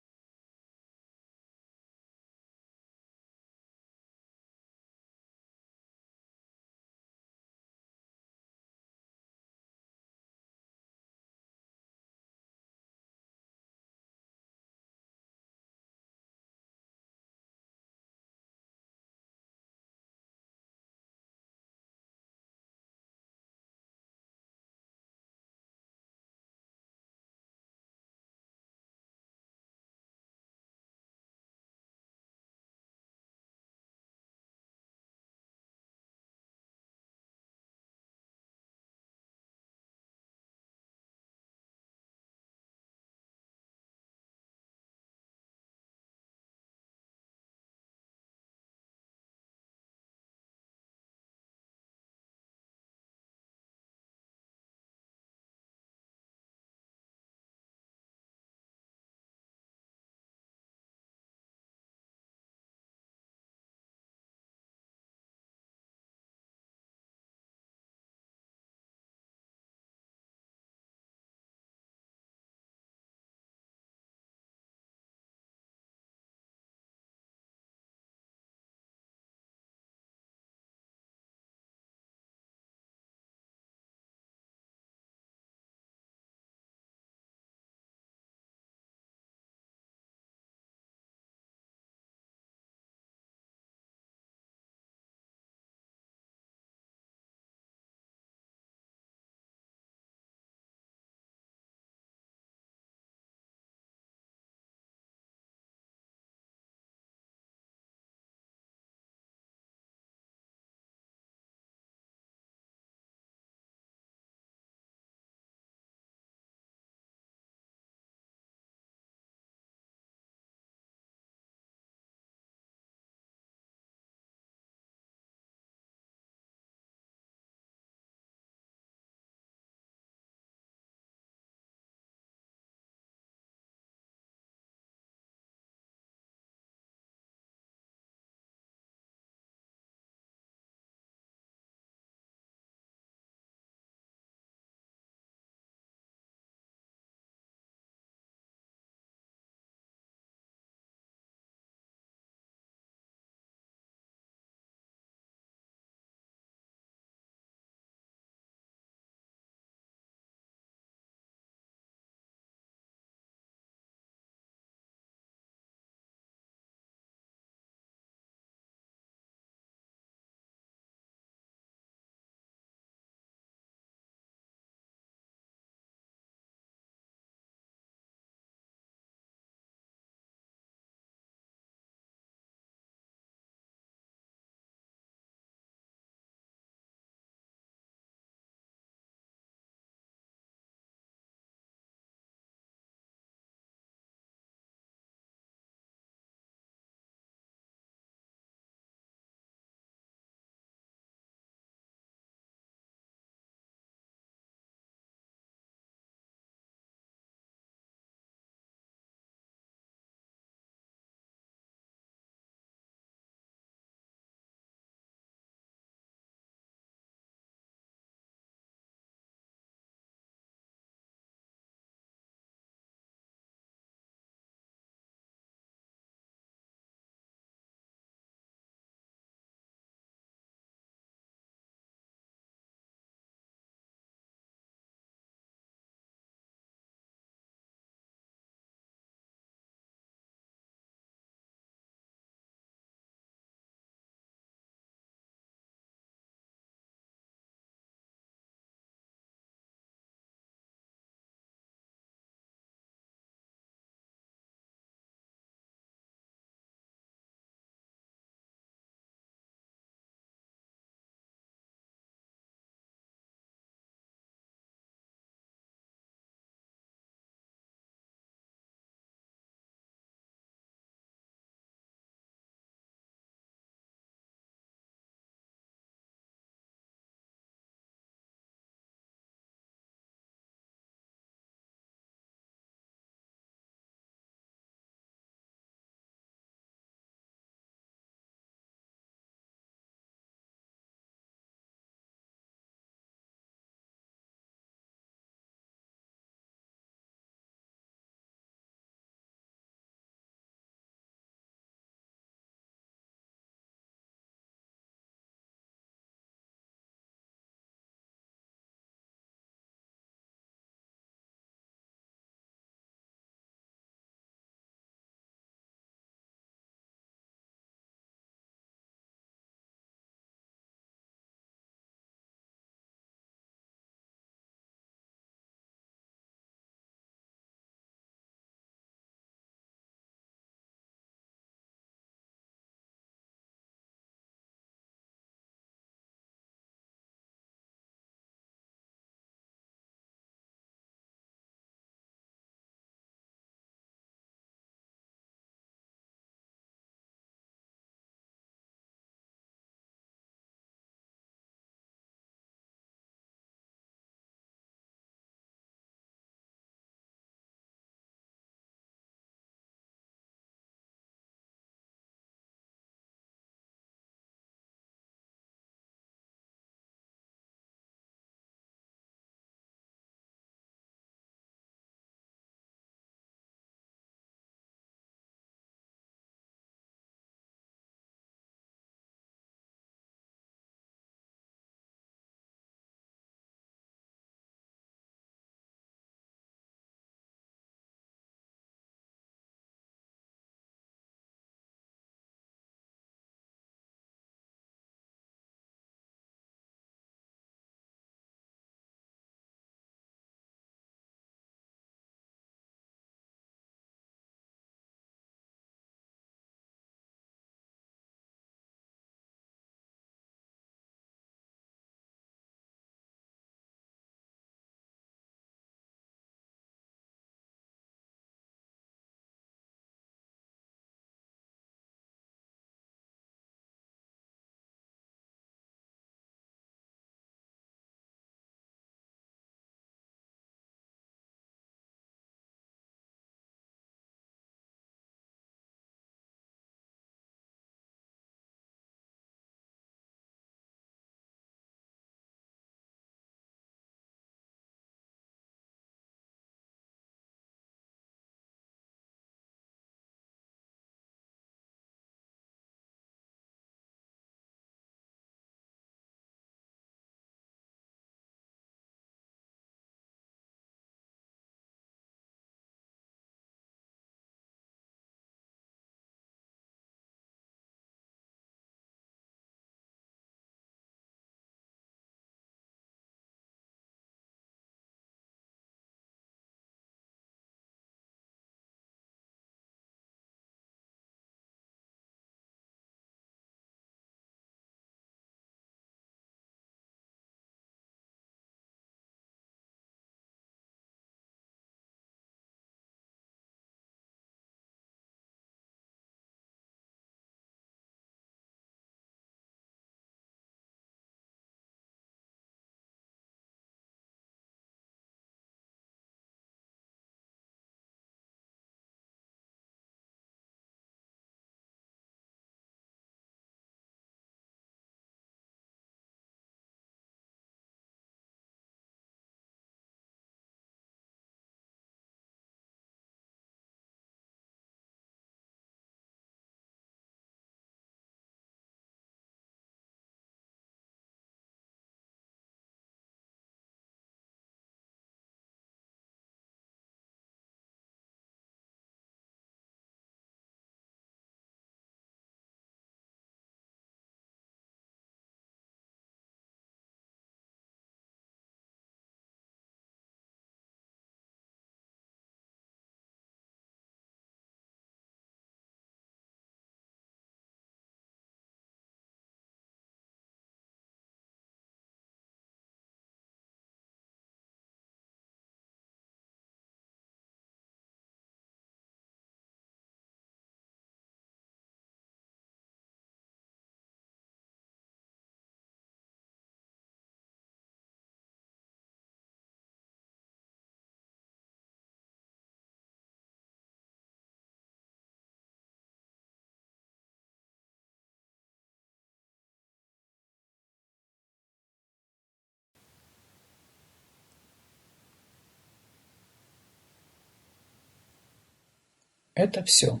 [SPEAKER 10] Это все.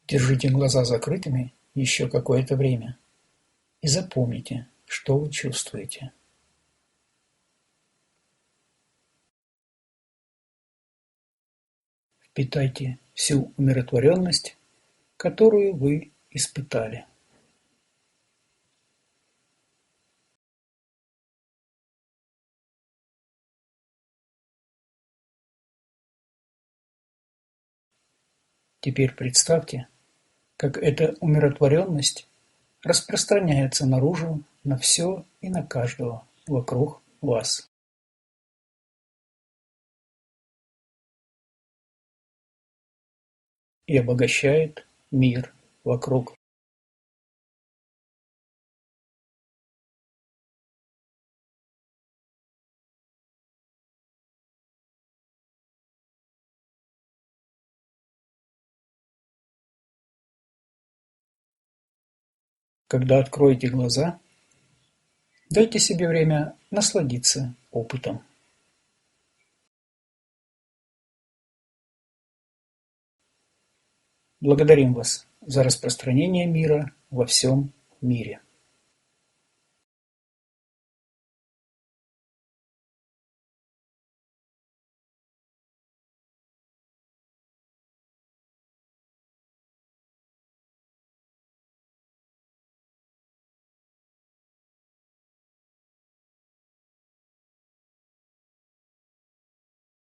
[SPEAKER 10] Держите глаза закрытыми еще какое-то время и запомните, что вы чувствуете. Впитайте всю умиротворенность, которую вы испытали. Теперь представьте, как эта умиротворенность распространяется наружу на все и на каждого вокруг вас. И обогащает мир вокруг. Когда откроете глаза, дайте себе время насладиться опытом. Благодарим вас за распространение мира во всем мире.